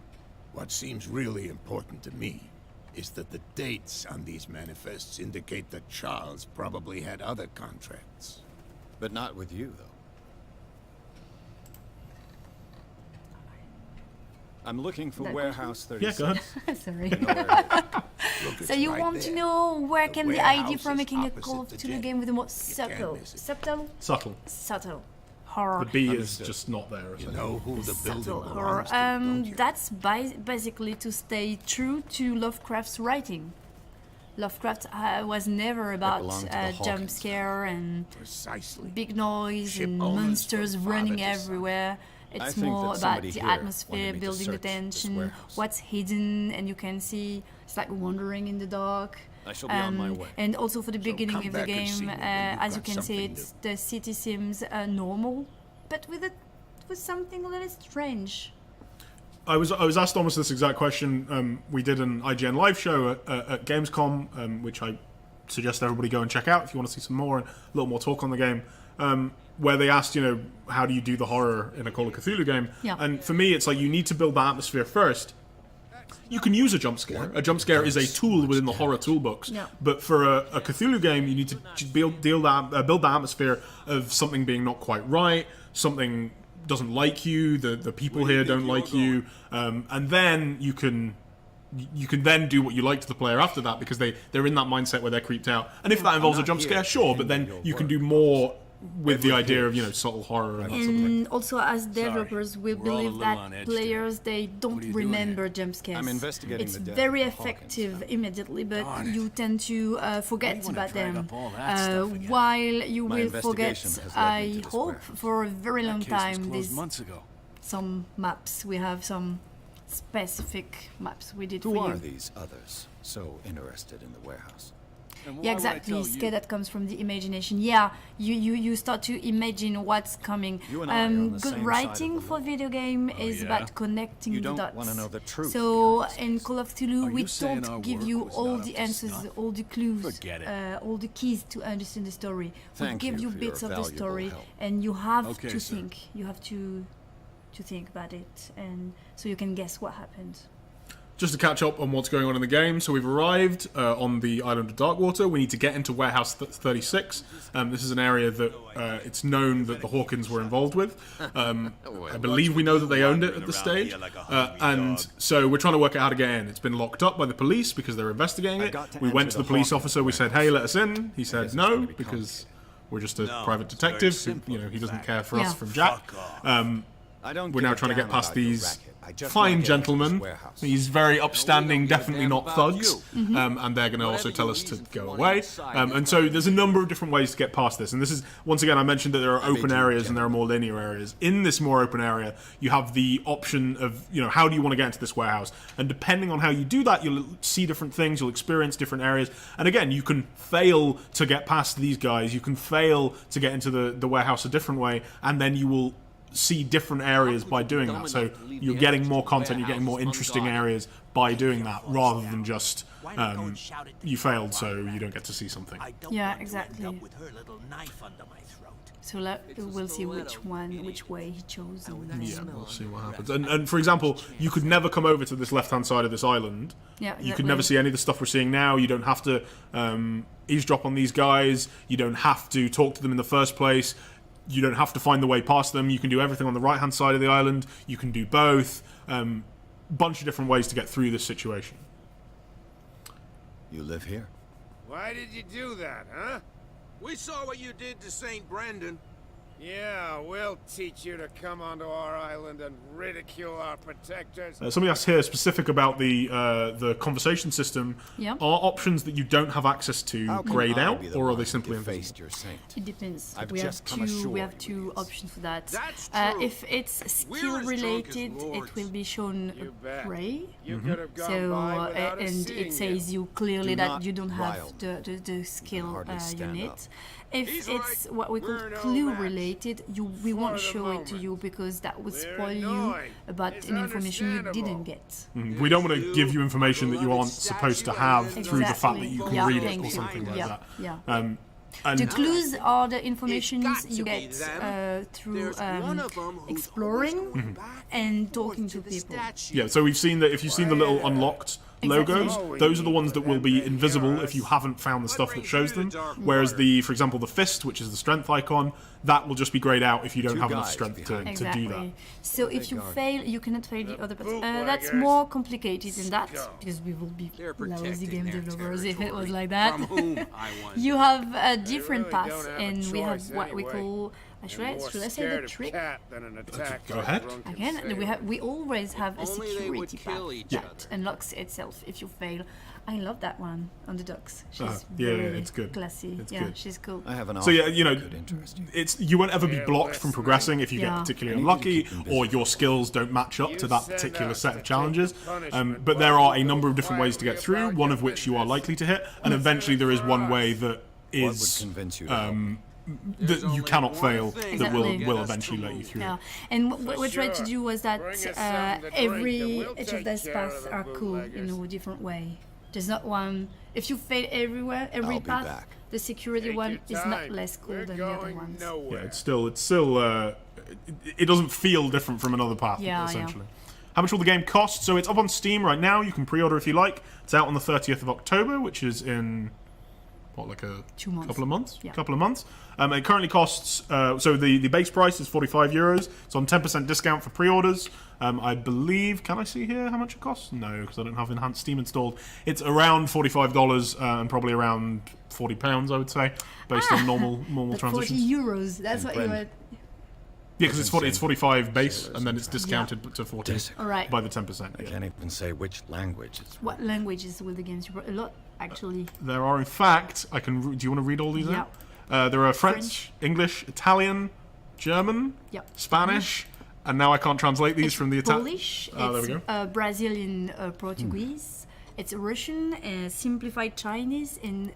What seems really important to me is that the dates on these manifests indicate that Charles probably had other contracts. But not with you, though. I'm looking for That Warehouse yeah, 36. go ahead. Sorry. You know where it is. Look, So it's you right want to there. know where The can the warehouse idea for is making a opposite Call of the Cthulhu jet. game with the more You can't subtle, miss it. Subtle. subtle horror? The B is Understood. just not there. You know who the building Subtle horror. belongs to, don't you? That's basically to stay true to Lovecraft's writing. Lovecraft was never about belonged to the jump Hawkins scare and Precisely. big noise Ship and owners monsters from running father to son. everywhere. I It's think more that about somebody the here atmosphere, wanted me to building the search this tension, warehouse. what's hidden, and you can see it's like wandering in the dark. I shall be on my way. And also for the beginning come of the back and see game, me when you've as you got can see, something the city seems normal, but with something a little strange. I was asked almost this exact question. We did an IGN live show at Gamescom, which I suggest everybody go and check out if you want to see some more and a little more talk on the game. Where they asked, how do you do the horror in a Call of Cthulhu game? Yeah. And for me, it's like you need to build the atmosphere first. You can use a jump scare. A jump scare is a tool within the horror toolbox. Yeah. But for a Cthulhu game, you need to build the atmosphere of something being not quite right, something doesn't like you, the people here don't like you, and then you can then do what you like to the player after that because they're in that mindset where they're creeped out. And if that involves a jump scare, sure, but then you can do more with the idea of subtle horror and that sort of thing. And also, as developers, we We're all a believe little that on edge players they don't you doing remember jump scares. I'm investigating It's the death very of the Hawkins effective family. immediately, but Darn it. you tend to forget wanna about drag them. up all that stuff again. While you My will forget, investigation has led me I to this hope, warehouse. for a very long Case was time, closed these months ago. some maps. We have some specific maps we did Who for are you. these others so interested in the warehouse? And why Yeah, would I exactly. tell Scare you? that comes from the imagination. Yeah, you start to imagine what's coming. You and I are on the Good same side writing of the for law. video game is yeah? about connecting You the don't dots. wanna know the truth So behind in these Call of Cthulhu, Are we you saying our don't give work you was all not up the to answers, snuff? all the clues, Forget it. all the keys to understand the story. Thank we give you you for bits your of the valuable story, help. and you have Okay, to sir. think. You have to think about it, and so you can guess what happened. Just to catch up on what's going on in the game, so we've arrived on the island of Darkwater. We need to get into Warehouse 36. This is an area that it's known that the Hawkins were involved with. I believe we know that they owned it at this stage. And so we're trying to work out how to get in. It's been locked up by the police because they're investigating I it. got to We went enter to the the police Hawkins officer. We said, hey, let us in. He said it's no gonna be because we're just a No, private it's very detective. simple, He in doesn't fact. care for Yeah. us from Jack. I don't We're give now a trying to damn get past about your these racket. I just fine wanna get into this gentlemen. warehouse. He's very upstanding, give a definitely damn not about thugs. Mm-hmm. And they're going to also Whatever tell your us to reason for go wanting away. inside, And so there's a number of different ways to get past this. And this is, once again, I mentioned that there are open do, areas and there are more linear areas. In this more open area, you have the option of, how do you want to get into this warehouse? And depending on how you do that, you'll see different things, you'll experience different areas. And again, you can fail to get past these guys, you can fail to get into the warehouse a different way, and then you will see different areas by doing that. So you're getting more content, you're getting more interesting areas by doing that, rather than just you failed, so you don't get to see something. Yeah, exactly. With her little knife under my throat. So we'll see which way he chose. And Yeah, we'll see what happens. And for example, you could never come over to this left-hand side of this island. Yeah, You could exactly. never see any of the stuff we're seeing now. You don't have to eavesdrop on these guys. You don't have to talk to them in the first place. You don't have to find the way past them. You can do everything on the right-hand side of the island. You can do both. Bunch of different ways to get through this situation. You live here? Why did you do that, huh? We saw what you did to St. Brendan. Yeah, we'll teach you to come onto our island and ridicule our protectors. Somebody asked here specific about the conversation system. Yeah. Are options that you don't have access to How can grayed I out, be the or are one they who simply defaced invisible? your saint? It depends. I've We have just come two. ashore We have in two Greece. options for that. That's true. If it's We're skill as drunk as related, lords. it will be shown You bet. gray. You could have gone So by without us and seeing it says you clearly Do that not you don't have rile. the skill hardly stand unit. up. If He's it's right. what we call We're no clue match. related, we won't the show it to moment. you because that would We're spoil you annoying. about It's an information you didn't understandable. get. We don't want to give you information that you aren't supposed to have through the fact that you can Yeah, read it thank or you. something like Yeah, that. yeah. And The clues are the information got to you be get them. through There's one of 'em who's exploring always going back and forth talking to to the people. statue. yeah, so we've seen that if you've seen the little unlocked logos, Exactly. those are the ones that will be invisible if you haven't found the stuff that shows them. Whereas for example, the fist, which is the strength icon, that will just be grayed out if you don't Two have enough guys strength to behind. do that. Exactly. So if you guard. fail, you cannot fail the other person. That's bootleggers. more complicated than that Scum. because we will be They're lousy protecting game their developers if it was territory. like that. From whom, I wonder. You have different really paths, don't have a and we have choice what we anyway. call. Should I More say the scared of trick? cat than an attack Go by ahead. drunken Again, sailor. we always have a only they would security kill path each that other. unlocks itself if you fail. I love that one on the docks. She's Yeah, yeah, very it's good. classy. It's yeah, good. she's cool. I have an So yeah, offer that could interest you. it's you won't ever be Yeah, blocked from listening. progressing if you Yeah. get particularly Anything to unlucky keep them or busy. your skills don't match up to You that send particular us set to of take challenges. punishment But there while are a you number of go different ways to get quietly through. about One your of which you are business. likely to hit, and eventually there is one way that What would is convince you to help me? that you only cannot one fail thing that will Exactly. will Get us eventually to let you move. through. Yeah, and what we tried to sure. do was that Bring us something to drink and every we'll each take of these care paths of the are cool in bootleggers. a different way. There's not one. If you fail everywhere, every I'll be path, back. the security Take one your is not time. less cool We're than the other going ones. nowhere. Yeah, it's still it doesn't feel different from another path Yeah, essentially. How much will the game cost? So it's up on Steam right now. You can pre-order if you like. It's out on the 30th of October, which is in what, like a 2 months. couple of months? Yeah. Couple of months. It currently costs, so the base price is €45. It's on 10% discount for pre-orders. I believe, can I see here how much it costs? No, because I don't have enhanced Steam installed. It's around $45 and probably around £40, I would say, based on normal But 40 transitions. euros. That's what you Brendan. were. Yeah, because it's 45 base, Sailors and then it's discounted to 40 Disagree. All right. by the 10%. I Yeah. can't even say which language it's What languages will the games? You brought a lot, actually. There are, in fact, I can. Do you want to read all these Yeah. out? There are French, French. English, Italian, German, Yep. Spanish, and now I can't translate these It's from the Italian. Polish. Oh, there it's we go. Brazilian Portuguese. It's Russian, simplified Chinese, and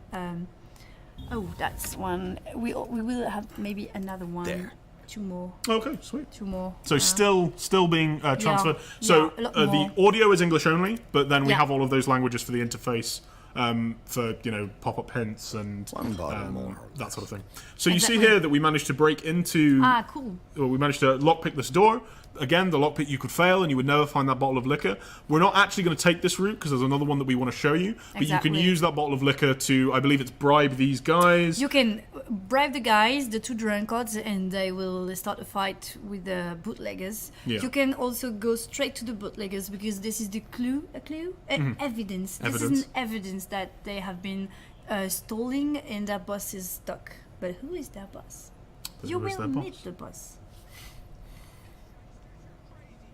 oh, that's one. We will have maybe another one. There. 2 more. Okay, sweet. 2 more. So still being transferred. So yeah, a lot the more. audio is English only, but then we Yeah. have all of those languages for the interface. For pop-up hints and One bottle more. that sort of thing. So you see Exactly. here that we managed to break into. Cool. Well, we managed to lockpick this door. Again, the lockpick you could fail and you would never find that bottle of liquor. We're not actually going to take this route because there's another one that we want to show you. But you can Exactly. use that bottle of liquor to, I believe it's bribe these guys. You can bribe the guys, the 2 drunkards, and they will start a fight with the bootleggers. Yeah. You can also go straight to the bootleggers because this is the clue, evidence. This is Evidence. an evidence that they have been stealing and their boss is stuck. But who is their boss? You Who is will their boss? meet the boss.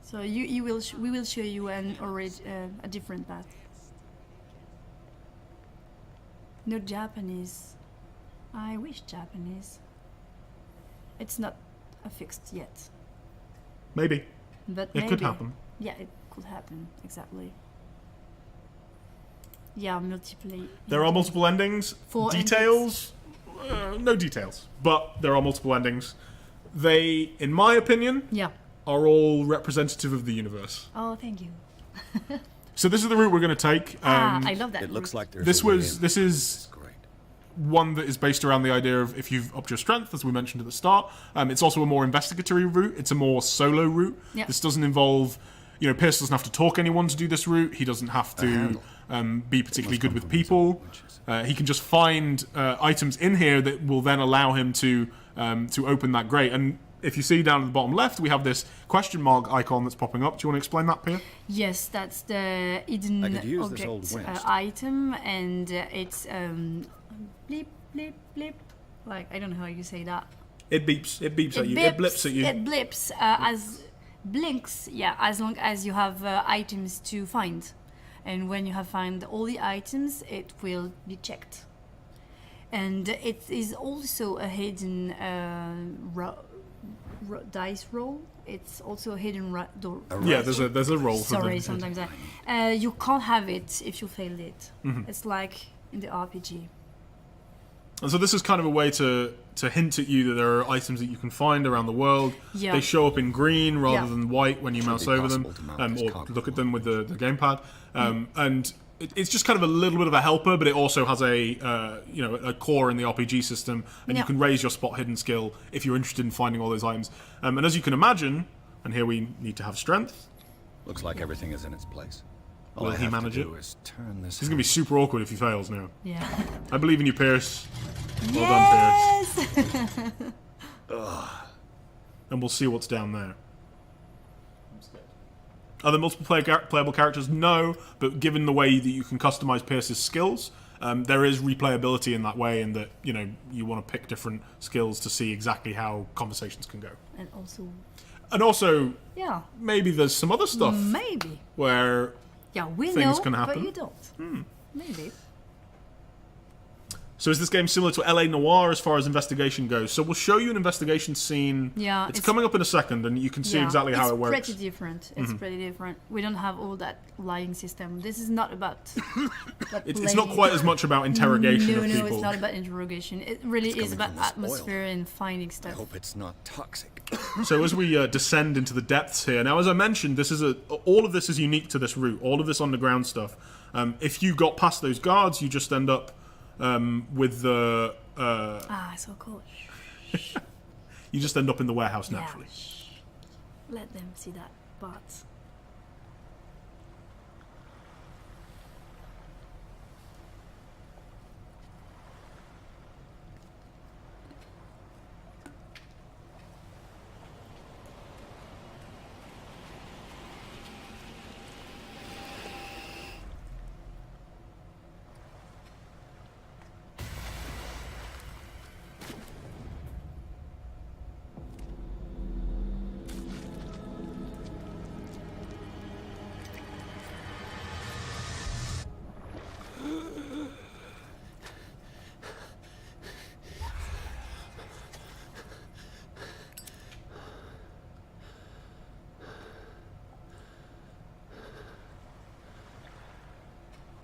So we will show you a different path. No Japanese. I wish Japanese. It's not affixed yet, Maybe. but It could happen. Yeah, it could happen, exactly. Yeah, multiple. There are multiple endings. 4 Details? No details. But there are multiple endings. They, in my opinion, Yeah. are all representative of the universe. Oh, thank you. So this is the route we're going to take. I love that. It looks route. like there's This a way was in. this is Great. one that is based around the idea of if you've upped your strength, as we mentioned at the start. It's also a more investigatory route. It's a more solo route. Yeah. This doesn't involve, Pierce doesn't have to talk anyone to do this route. He doesn't have to be particularly good with people. He can just find items in here that will then allow him to open that grate. And if you see down at the bottom left, we have this question mark icon that's popping up. Do you want to explain that, Pierre? Yes, that's the hidden I could use this old object winch. item, and it's bleep bleep bleep. Like, I don't know how you say that. It beeps. It beeps at you. It blips at you. It blips as blinks. Yeah, as long as you have items to find, and when you have found all the items, it will be checked. And it is also a hidden dice roll. It's also a hidden door. Yeah, there's a roll for Sorry, them. sometimes you can't have it if you failed it. Mm-hmm. It's like in the RPG. And so this is kind of a way to hint at you that there are items that you can find around the world. Yeah. They show up in green rather Yeah. than white when you mouse be over them, possible to mount this or cog look at them with the gamepad. And it's just kind of a little bit of a helper, but it also has a core in the RPG system, and you Yeah. can raise your spot hidden skill if you're interested in finding all those items. And as you can imagine, and here we need to have strength. Looks like everything is in its place. All Will I he have to manage do it? is turn this. It's going to be super awkward if he fails now. Yeah. I believe in you, Pierce. Well done, Pierce. Yes. And we'll see what's down there. Are there multiple playable characters? No, but given the way that you can customize Pierce's skills, there is replayability in that way, in that you want to pick different skills to see exactly how conversations can go. And also, Yeah, maybe there's some other stuff maybe. where Yeah, we things know, can happen. but you don't. Maybe. So is this game similar to LA Noire as far as investigation goes? So we'll show you an investigation scene. Yeah, it's it's- coming up in a second, and you can see exactly how it works. It's pretty different. It's pretty different. We don't have all that lying system. This is not about. It's not quite as much about interrogation of people. No, it's not about interrogation. It really is coming about from the spoil. atmosphere and finding I stuff. hope it's not toxic. So as we descend into the depths here, now as I mentioned, this is all of this is unique to this route. All of this underground stuff. If you got past those guards, you just end up with the. So cool. You just end up in the warehouse Yeah. naturally. Let them see that part.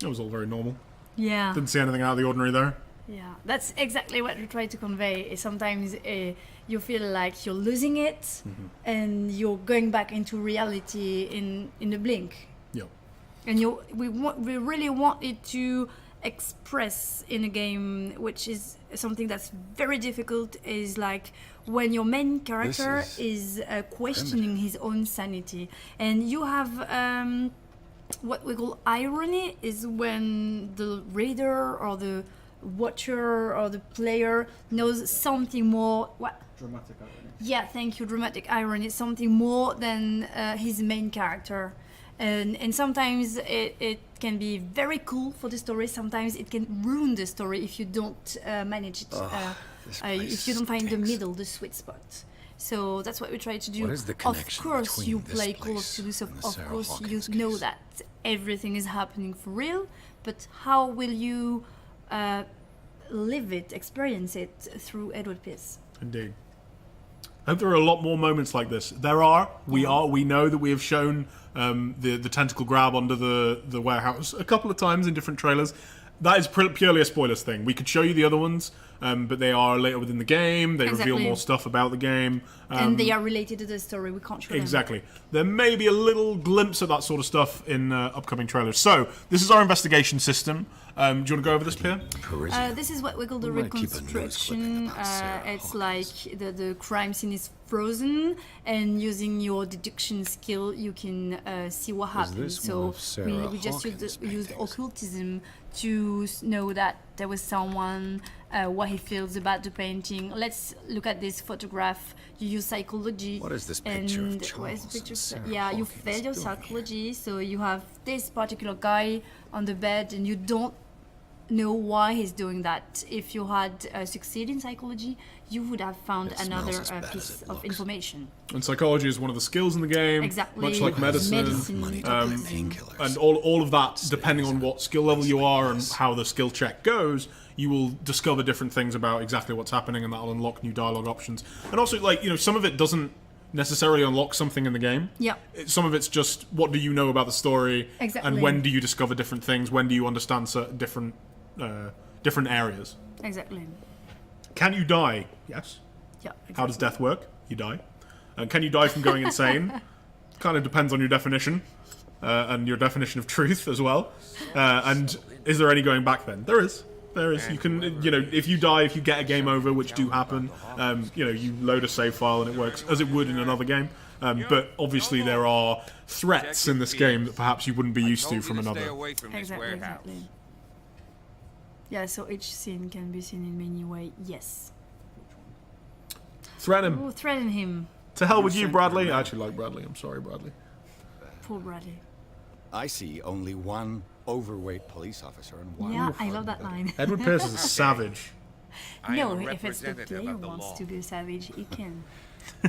It was all very normal. Yeah. Didn't see anything out of the ordinary there. Yeah, that's exactly what we try to convey. Sometimes you feel like you're losing it, and you're going back into reality in a blink. Yeah. And we really want it to express in a game, which is something that's very difficult. Is like when your main character is questioning his own sanity, and you have. What we call irony is when the reader or the watcher or the player knows something more. What? Dramatic irony. Yeah, thank you. Dramatic irony, something more than his main character, and sometimes it can be very cool for the story. Sometimes it can ruin the story if you don't manage it. If you don't find the middle, the sweet spot. So that's what we try to do. What is the connection Of course, between you this play Call of place Cthulhu, so and the of Sarah course Hawkins you know case? that everything is happening for real. But how will you live it, experience it through Edward Pierce? Indeed. I hope there are a lot more moments like this. There are. We know that we have shown the tentacle grab under the warehouse a couple of times in different trailers. That is purely a spoilers thing. We could show you the other ones, but they are later within the game. They reveal more stuff about the game. And they are related to the story. We can't show them. Exactly. There may be a little glimpse of that sort of stuff in upcoming trailers. So, this is our investigation system. Do you want to go over this, Pierre? This is what we call the We might keep a news clipping reconstruction. about Sarah It's Hawkins. like the crime scene is frozen, and using your deduction skill, you can see what happened. this one So of Sarah we just Hawkins' used paintings? occultism to know that there was someone, what he feels about the painting. Let's look at this photograph. You use psychology. What is this picture of and Charles what is the and picture? Sarah Yeah, you Hawkins fail your doing here? psychology, so you have this particular guy on the bed, and you don't know why he's doing that. If you had succeeded in psychology, you would have found It smells another as bad as piece it of looks. information. And psychology is one of the skills in the game. Exactly. Much like medicine. Money to buy painkillers. And all of that, depending on what skill level you are and how the skill check goes, you will discover different things about exactly what's happening, and that'll unlock new dialogue options. And also, some of it doesn't necessarily unlock something in the game. Yeah. Some of it's just what do you know about the story, Exactly. and when do you discover different things, when do you understand certain different areas. Exactly. Can you die? Yes. Yeah. Exactly. How does death work? You die. And can you die from going insane? Kind of depends on your definition, and your definition of truth as well. And is there any going back then? There is. There is. You can, if you die, if you get a game over, which do happen, you load a save file and it works as it would in another game. But obviously there are threats in this game that perhaps you wouldn't be used to from another. Exactly. Yeah, so each scene can be seen in many ways. Yes. Threaten him. Oh, threaten him. To hell with you, Bradley. I actually like Bradley. I'm sorry, Bradley. Poor Bradley. I see only one overweight police officer and one. Yeah, I love that line. Edward Pierce is a savage. No, if it's the player wants to be a savage, he can.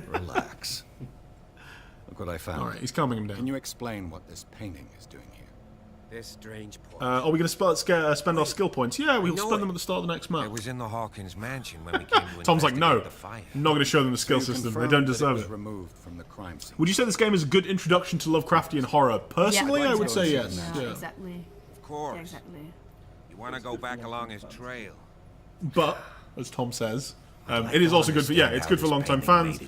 Relax. Look what I found. All right, he's calming him Can down. you explain what this painting is doing here? This strange point. Are we going to spend our skill points? Yeah, we'll know spend them it. at the start of the next map. It was in the Hawkins mansion when we came to Tom's like, no, investigate the fire. I'm not going to show them the skill You system. They confirmed don't that deserve was it. removed from the crime scene. Would you say this game is a good introduction to Lovecraftian horror? Personally, Yeah, I would say yes. Yeah, Yeah. exactly. Of course. Yeah, exactly. You want to go back along his trail. But, as Tom says, it is also good for, it's good for long-time fans.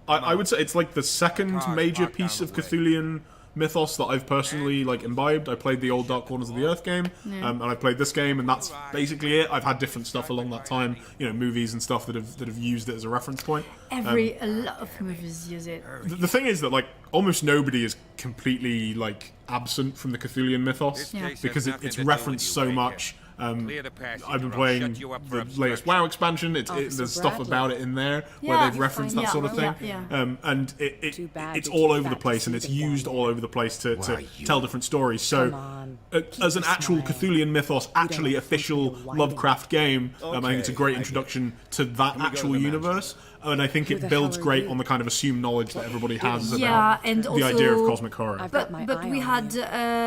I would say it's like the second major piece of Cthulhian mythos that I've personally imbibed. I played the old Dark Corners of the Earth game, and I played this game, and that's basically it. I've had different stuff along that time, movies and stuff that have used it as a reference point. A lot of movies use it. The thing is that almost nobody is completely absent from the Cthulhian mythos Yeah. because it's referenced so much. I've been playing the latest WoW expansion. There's stuff about it in there where Yeah, they've referenced that yeah, sort of thing, yeah. and Too bad it's you're all too over the fat to place, and see it's the used Gueney. all over the place to tell different stories. So, Come on, as an keep your actual smile. Cthulhian mythos, actually don't official think you're Lovecraft game, I think it's a great I get it. introduction to that actual the universe, and I think Who it the builds hell are great you? on the kind of assumed knowledge that everybody has Yeah, about and the also idea of cosmic horror. I've got my But eye we on had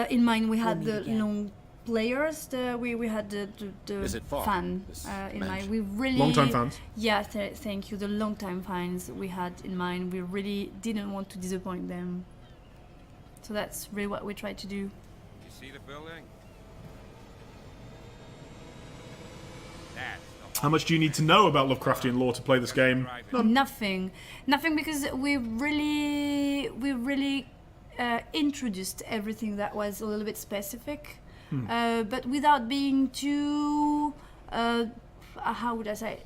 you. in mind we had meet the again. long players. We had the Is it far, fan this in match? mind. We really Long-time fans. Yeah, thank you. The long time fans we had in mind. We really didn't want to disappoint them. So that's really what we tried to do. You see the building? That's the How much do you need to know about Lovecraftian lore to play this game? Nothing because we really introduced everything that was a little bit specific, but without being too how would I say,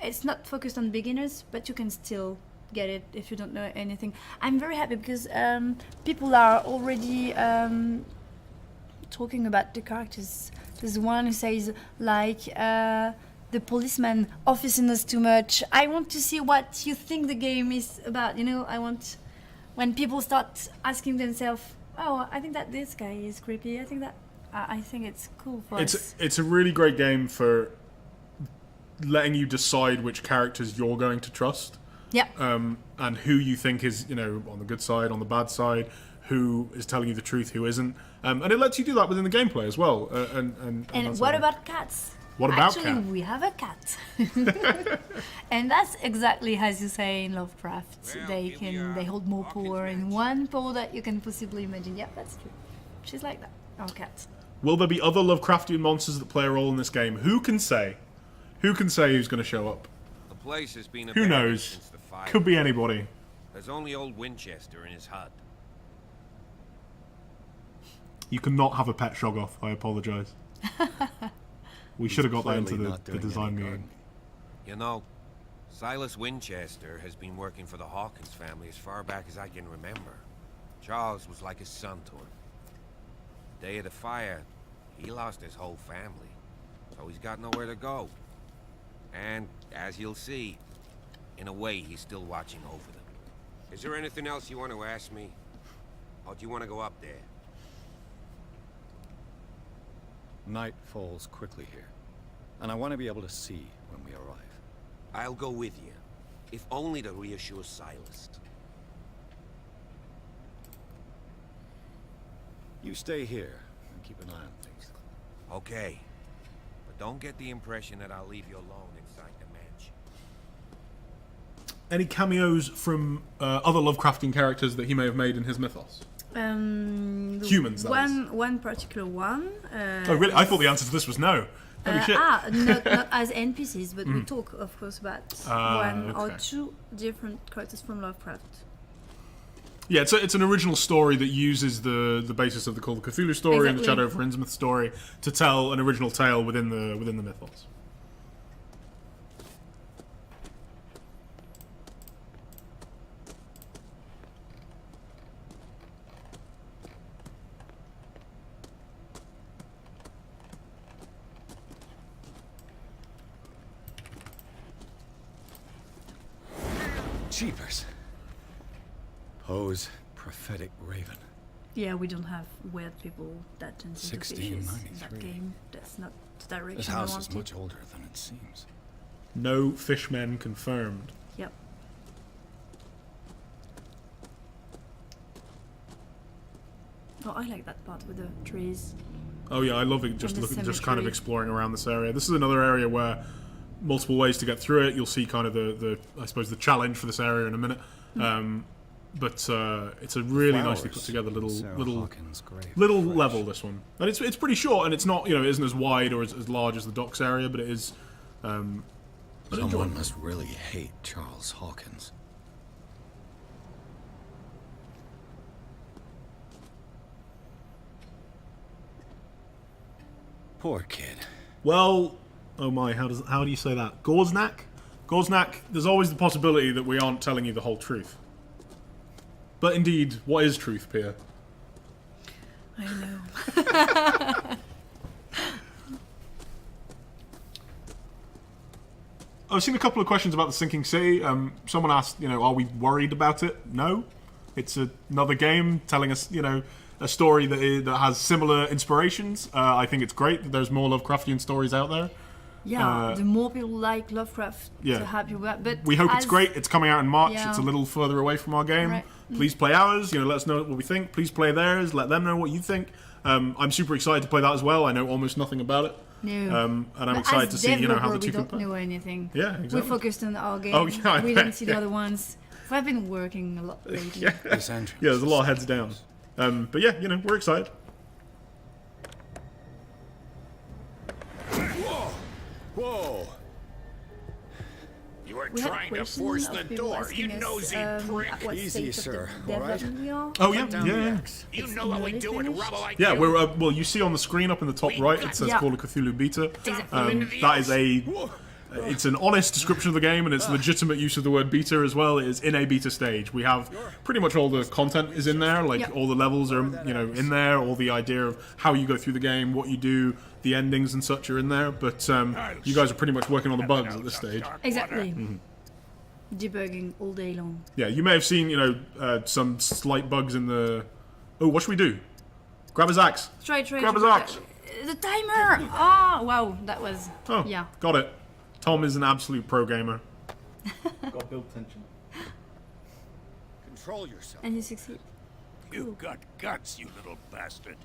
it's not focused on beginners, but you can still get it if you don't know anything. I'm very happy because people are already talking about the characters. There's one who says the policeman officing us too much. I want to see what you think the game is about. I want when people start asking themselves, "Oh, I think that this guy is creepy. I think it's cool for us." It's a really great game for letting you decide which characters you're going to trust. Yeah. And who you think is, on the good side, on the bad side, who is telling you the truth, who isn't. And it lets you do that within the gameplay as well. And And what about cats? What about Actually, cat? we have a cat. And that's exactly as you say in Lovecraft. Well, They hold more power in one paw that you can possibly imagine. Yeah, that's true. She's like that. Our cat. Will there be other Lovecraftian monsters that play a role in this game? Who can say? Who can say who's going to show up? The place has been Who abandoned knows? since the fire. Could be anybody. There's only old Winchester in his hut. You cannot have a pet Shoggoth. I apologise. We should have got that into Clearly the not doing design any meeting. gardening. You know, Silas Winchester has been working for the Hawkins family as far back as I can remember. Charles was like a son to him. The day of the fire, he lost his whole family, so he's got nowhere to go. And, as you'll see, in a way, he's still watching over them. Is there anything else you want to ask me? Or do you want to go up there? Night falls quickly here, and I want to be able to see when we arrive. I'll go with you, if only to reassure Silas. You stay here and keep an eye on things. Okay. But don't get the impression that I'll leave you alone inside the mansion. Any cameos from other Lovecraftian characters that he may have made in his mythos? Humans, that is. One particular one. Oh, really? I thought the answer to this was no. Holy shit. Not as NPCs, but we talk, of course, about one or okay. two different characters from Lovecraft. Yeah, it's an original story that uses the basis of the Call of Cthulhu story and the Exactly. Shadow over Innsmouth story to tell an original tale within the mythos. Jeepers. Poe's prophetic raven. Yeah, we don't have weird people that turns into fishes in that 1693. game. That's not the direction This we house is wanted. much older than it seems. No fishmen confirmed. Yep. Oh, I like that part with the trees. Oh yeah, I love it. Just And the looking, just kind of cemetery. exploring around this area. This is another area where multiple ways to get through it. You'll see kind of the I suppose the challenge for this area in a minute. But it's a really nicely put Flowers. together Sarah little Hawkins' grave. Fresh. level. This one, and it's pretty short, and it's not it isn't as wide or as large as the docks area, but it is. Someone must really hate Charles Hawkins. Poor kid. Well, oh my, how do you say that? Gorznak? Gorznak, there's always the possibility that we aren't telling you the whole truth. But indeed, what is truth, Pia? I know. I've seen a couple of questions about the sinking city. Someone asked, are we worried about it? No. It's another game telling us, a story that has similar inspirations. I think it's great that there's more Lovecraftian stories out there. Yeah, the more people like Lovecraft, yeah. the happier we are. But We hope it's as- great. It's coming out in March. Yeah. It's a little further away from our game. Right. Please play ours. Let us know what we think. Please play theirs. Let them know what you think. I'm super excited to play that as well. I know almost nothing about it. No. And I'm But excited as to see, how developer, the two we don't compare. know anything. Yeah, exactly. We focused on our game. Oh, yeah, I we bet, didn't see the yeah. other ones. We've been working a lot lately. Yeah. This entrance Yeah, there's a lot of is heads down. But yeah, we're excited. Whoa! You were We had a trying to question force of the people door, asking you us, nosy at prick. what Easy, state sir, of the all right? development we are. Oh yeah, Down the yeah. axe. You It's know what we nearly do with finished. rubble like Yeah, you. we're well. You see on the screen up in the top right, it says Yeah. Call of Cthulhu Beta. Exactly. That is it's an honest description of the game, and it's legitimate use of the word beta as well. It is in a beta stage. We have pretty much all the content is in there, like Yep. all the levels are in there. All the idea of how you go through the game, what you do, the endings and such are in there. But you guys are pretty much working on the bugs at this stage. Exactly. Debugging all day long. Yeah, you may have seen some slight bugs in the. Oh, what should we do? Grab his axe. Try. Grab his axe. The timer! Oh, wow, that was... Oh, Yeah. got it. Tom is an absolute pro gamer. Got build tension. control yourself. And you succeed. You've got guts, you little bastard.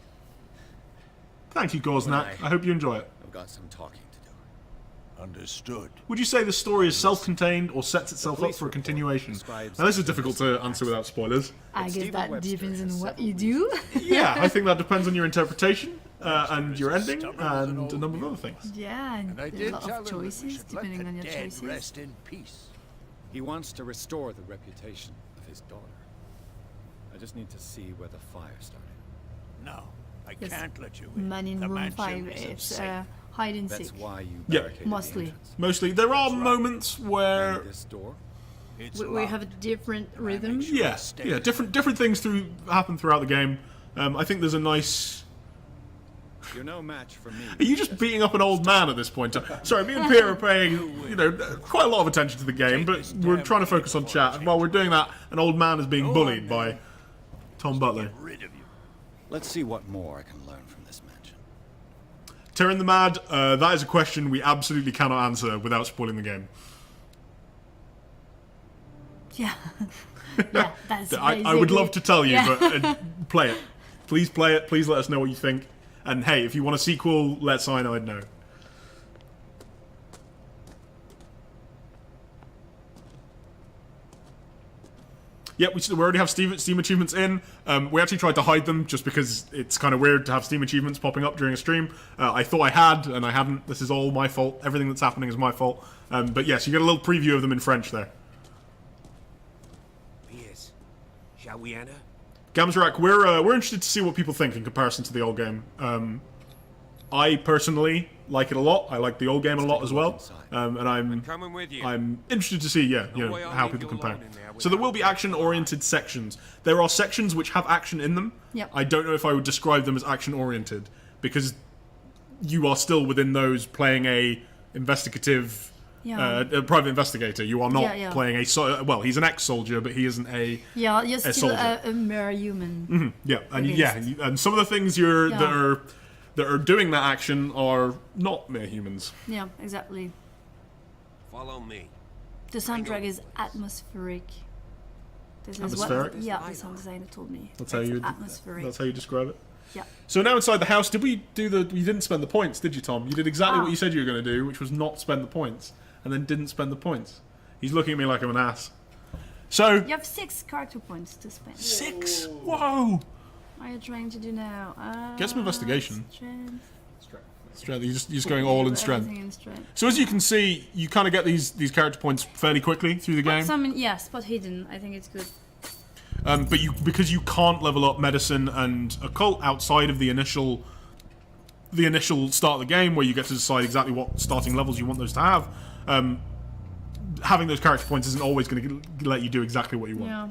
Thank you, Gorsnat. I hope you enjoy it. I've got some talking to do. Understood. Would you say the story is self-contained or sets itself up for a continuation? Now, this is difficult to answer without spoilers. I guess Stephen that Webster depends has on what several you do. Yeah, I think that depends on your interpretation and your ending and a number of other things. Yeah, and And I a did lot tell of him that we choices should let depending the on your dead choices. rest in peace. He wants to restore the reputation of his daughter. I just need to see where the fire started. No, I Yes. can't let you in. Man in The room mansion 5, is it's safe. hide and That's seek. why you Yeah. barricaded Mostly. the entrance. Mostly, there are That's right. moments where And this door? It's We have a locked. different rhythm. yeah, different things happen throughout the game. I think there's a nice. You're no match for me. Are you just beating up an old man at this point? Sorry, me and Peter are paying, quite a lot of attention to the game, but we're trying to focus on chat. And while we're doing that, an old man is being bullied by Tom Butler. Get rid of you. Let's see what more I can learn from this mansion. Tyrion the Mad, that is a question we absolutely cannot answer without spoiling the game. Yeah. Yeah, that's I would love to tell you, Yeah. but play it. Please play it. Please let us know what you think. And hey, if you want a sequel, let Cyanide know. Yep, we already have Steam achievements in. We actually tried to hide them just because it's kind of weird to have Steam achievements popping up during a stream. I thought I had, and I hadn't. This is all my fault. Everything that's happening is my fault. But yes, you get a little preview of them in French there. Yes. Shall we enter? Gamzerak, we're interested to see what people think in comparison to the old game. I personally like it a lot. I like the old game a lot as well, and I'm Coming with you. interested to see way I'll how leave people you compare. alone in there So there will without be action-oriented sections. There are sections which have action in them. Yep. I don't know if I would describe them as action-oriented because you are still within those playing a investigative. Yeah. A private investigator. You are not Yeah, yeah. playing well, he's an ex-soldier, but he isn't a Yeah, you're still soldier. a mere human. Yeah, and Against. and some of the things that are doing that action are not mere humans. Yeah, exactly. Follow me. The soundtrack is atmospheric. This is Atmospheric? what the sound designer told me. That's how It's you. atmospheric. That's how you describe it. Yeah. So now inside the house, did we do the? You didn't spend the points, did you, Tom? You did exactly Ah. what you said you were going to do, which was not spend the points, and then didn't spend the points. He's looking at me like I'm an ass. So You have 6 character points to spend. 6. Whoa. What are you trying to do now? Get some investigation. Strength. Strength. You're just going all in strength. Everything in strength. So as you can see, you kind of get these character points fairly quickly through the game. Some, yeah, spot hidden. I think it's good. But because you can't level up medicine and occult outside of the initial start of the game, where you get to decide exactly what starting levels you want those to have. Having those character points isn't always going to let you do exactly what you want. Yeah.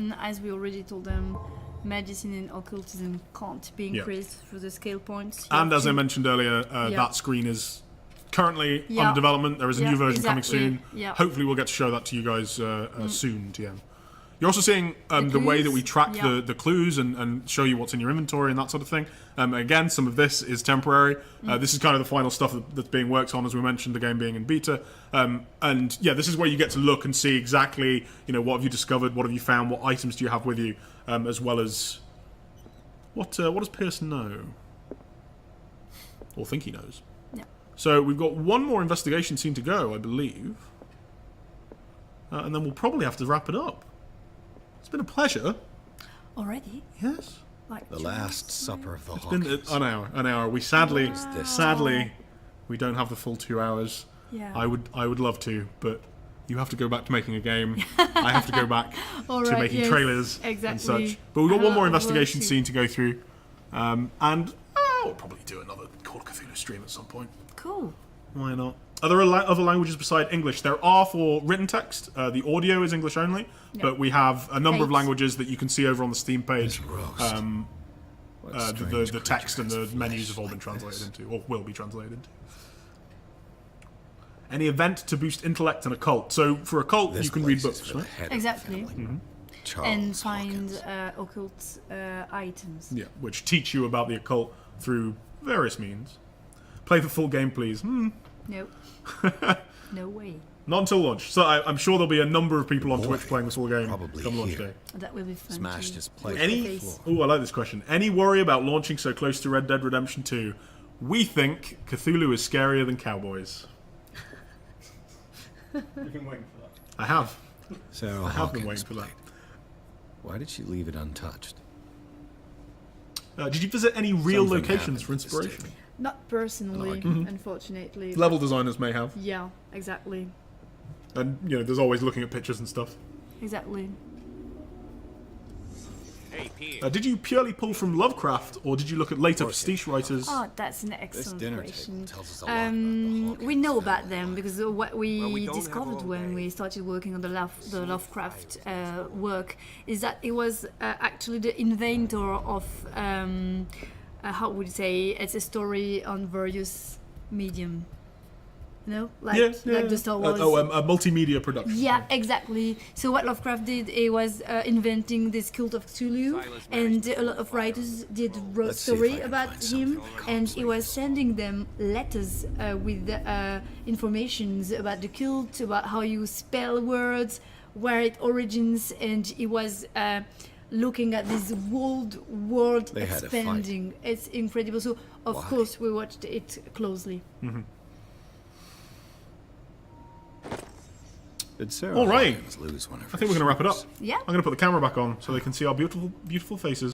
And as we already told them, medicine and occultism can't be increased through the scale points. You And have as I to- mentioned earlier, that screen is currently Yeah. under development. There is a Yeah, new version coming exactly. soon. Yeah. Hopefully, we'll get to show that to you guys soon, TM. You're also seeing the way that clues? we track Yeah. the clues and show you what's in your inventory and that sort of thing. Again, some of this is temporary. This is kind of the final stuff that's being worked on, as we mentioned, the game being in beta. And yeah, this is where you get to look and see exactly, what have you discovered, what have you found, what items do you have with you, as well as what does Pierce know? Or think he knows. Yeah. So we've got one more investigation scene to go, I believe. And then we'll probably have to wrap it up. It's been a pleasure. Already? Yes. Like The Last Supper of the It's been Hawkins. an hour. We sadly, Wow. we don't have the full 2 hours. Yeah. I would love to, but you have to go back to making a game. I have to go back to Alright, making yes, trailers and exactly. such. But we've got one more Well, investigation we'll see. scene to go through, and we'll probably do another Call of Cthulhu stream at some point. Cool. Why not? Are there other languages beside English? There are for written text. The audio is English only, but we have a number of Eight. languages that you can see over on the Steam page. Roast. What The strange text and the creature has menus flesh have all been like translated this? into, or will be translated into. Any event to boost intellect and occult. So for occult, This you can read place is books, for the right? head of the Exactly. family. Charles And find Hawkins. occult items. Yeah, which teach you about the occult through various means. Play the full game, please. No. No way. Not until launch. So I'm sure there'll be a number of people on Boy, Twitch playing this full game probably come launch here. day. That will be fun. Smashed too. his plate. With the Any? face. Oh, I like this question. Any worry about launching so close to Red Dead Redemption 2? We think Cthulhu is scarier than cowboys. You've been waiting for that. I have. Sarah I have been Hawkins' waiting for that. plate. Why did she leave it untouched? Did you visit any real Something locations happened for to this inspiration? table. Not personally, Mm-hmm. unfortunately. Level designers may have. Yeah, exactly. And, you know, there's always looking at pictures and stuff. Exactly. Hey, Pierre. Did you purely pull from Lovecraft, or did you look at later course, prestige writers? Oh, that's an This excellent dinner question. table tells us a lot about the Hawkins We know about family. them because what we Well, we don't have discovered all when day. we started working on the Lovecraft work is that it was actually the inventor of how would you say, it's a story on various medium. You know, like the Star Wars. A multimedia production. Yeah, exactly. So what Lovecraft did, he was inventing this cult of Cthulhu, and a lot of writers wrote Let's see if I story can about find something him, that and comes he was sending them letters with informations about the cult, about how you spell words, where it origins, and he was looking at this world They had a fight. expanding. It's incredible. So of Why? course we watched it closely. Did Sarah All right. Hawkins lose one of I her think we're going to wrap it up. shoes? Yeah. I'm going to put the camera back on so they can see our beautiful, beautiful faces.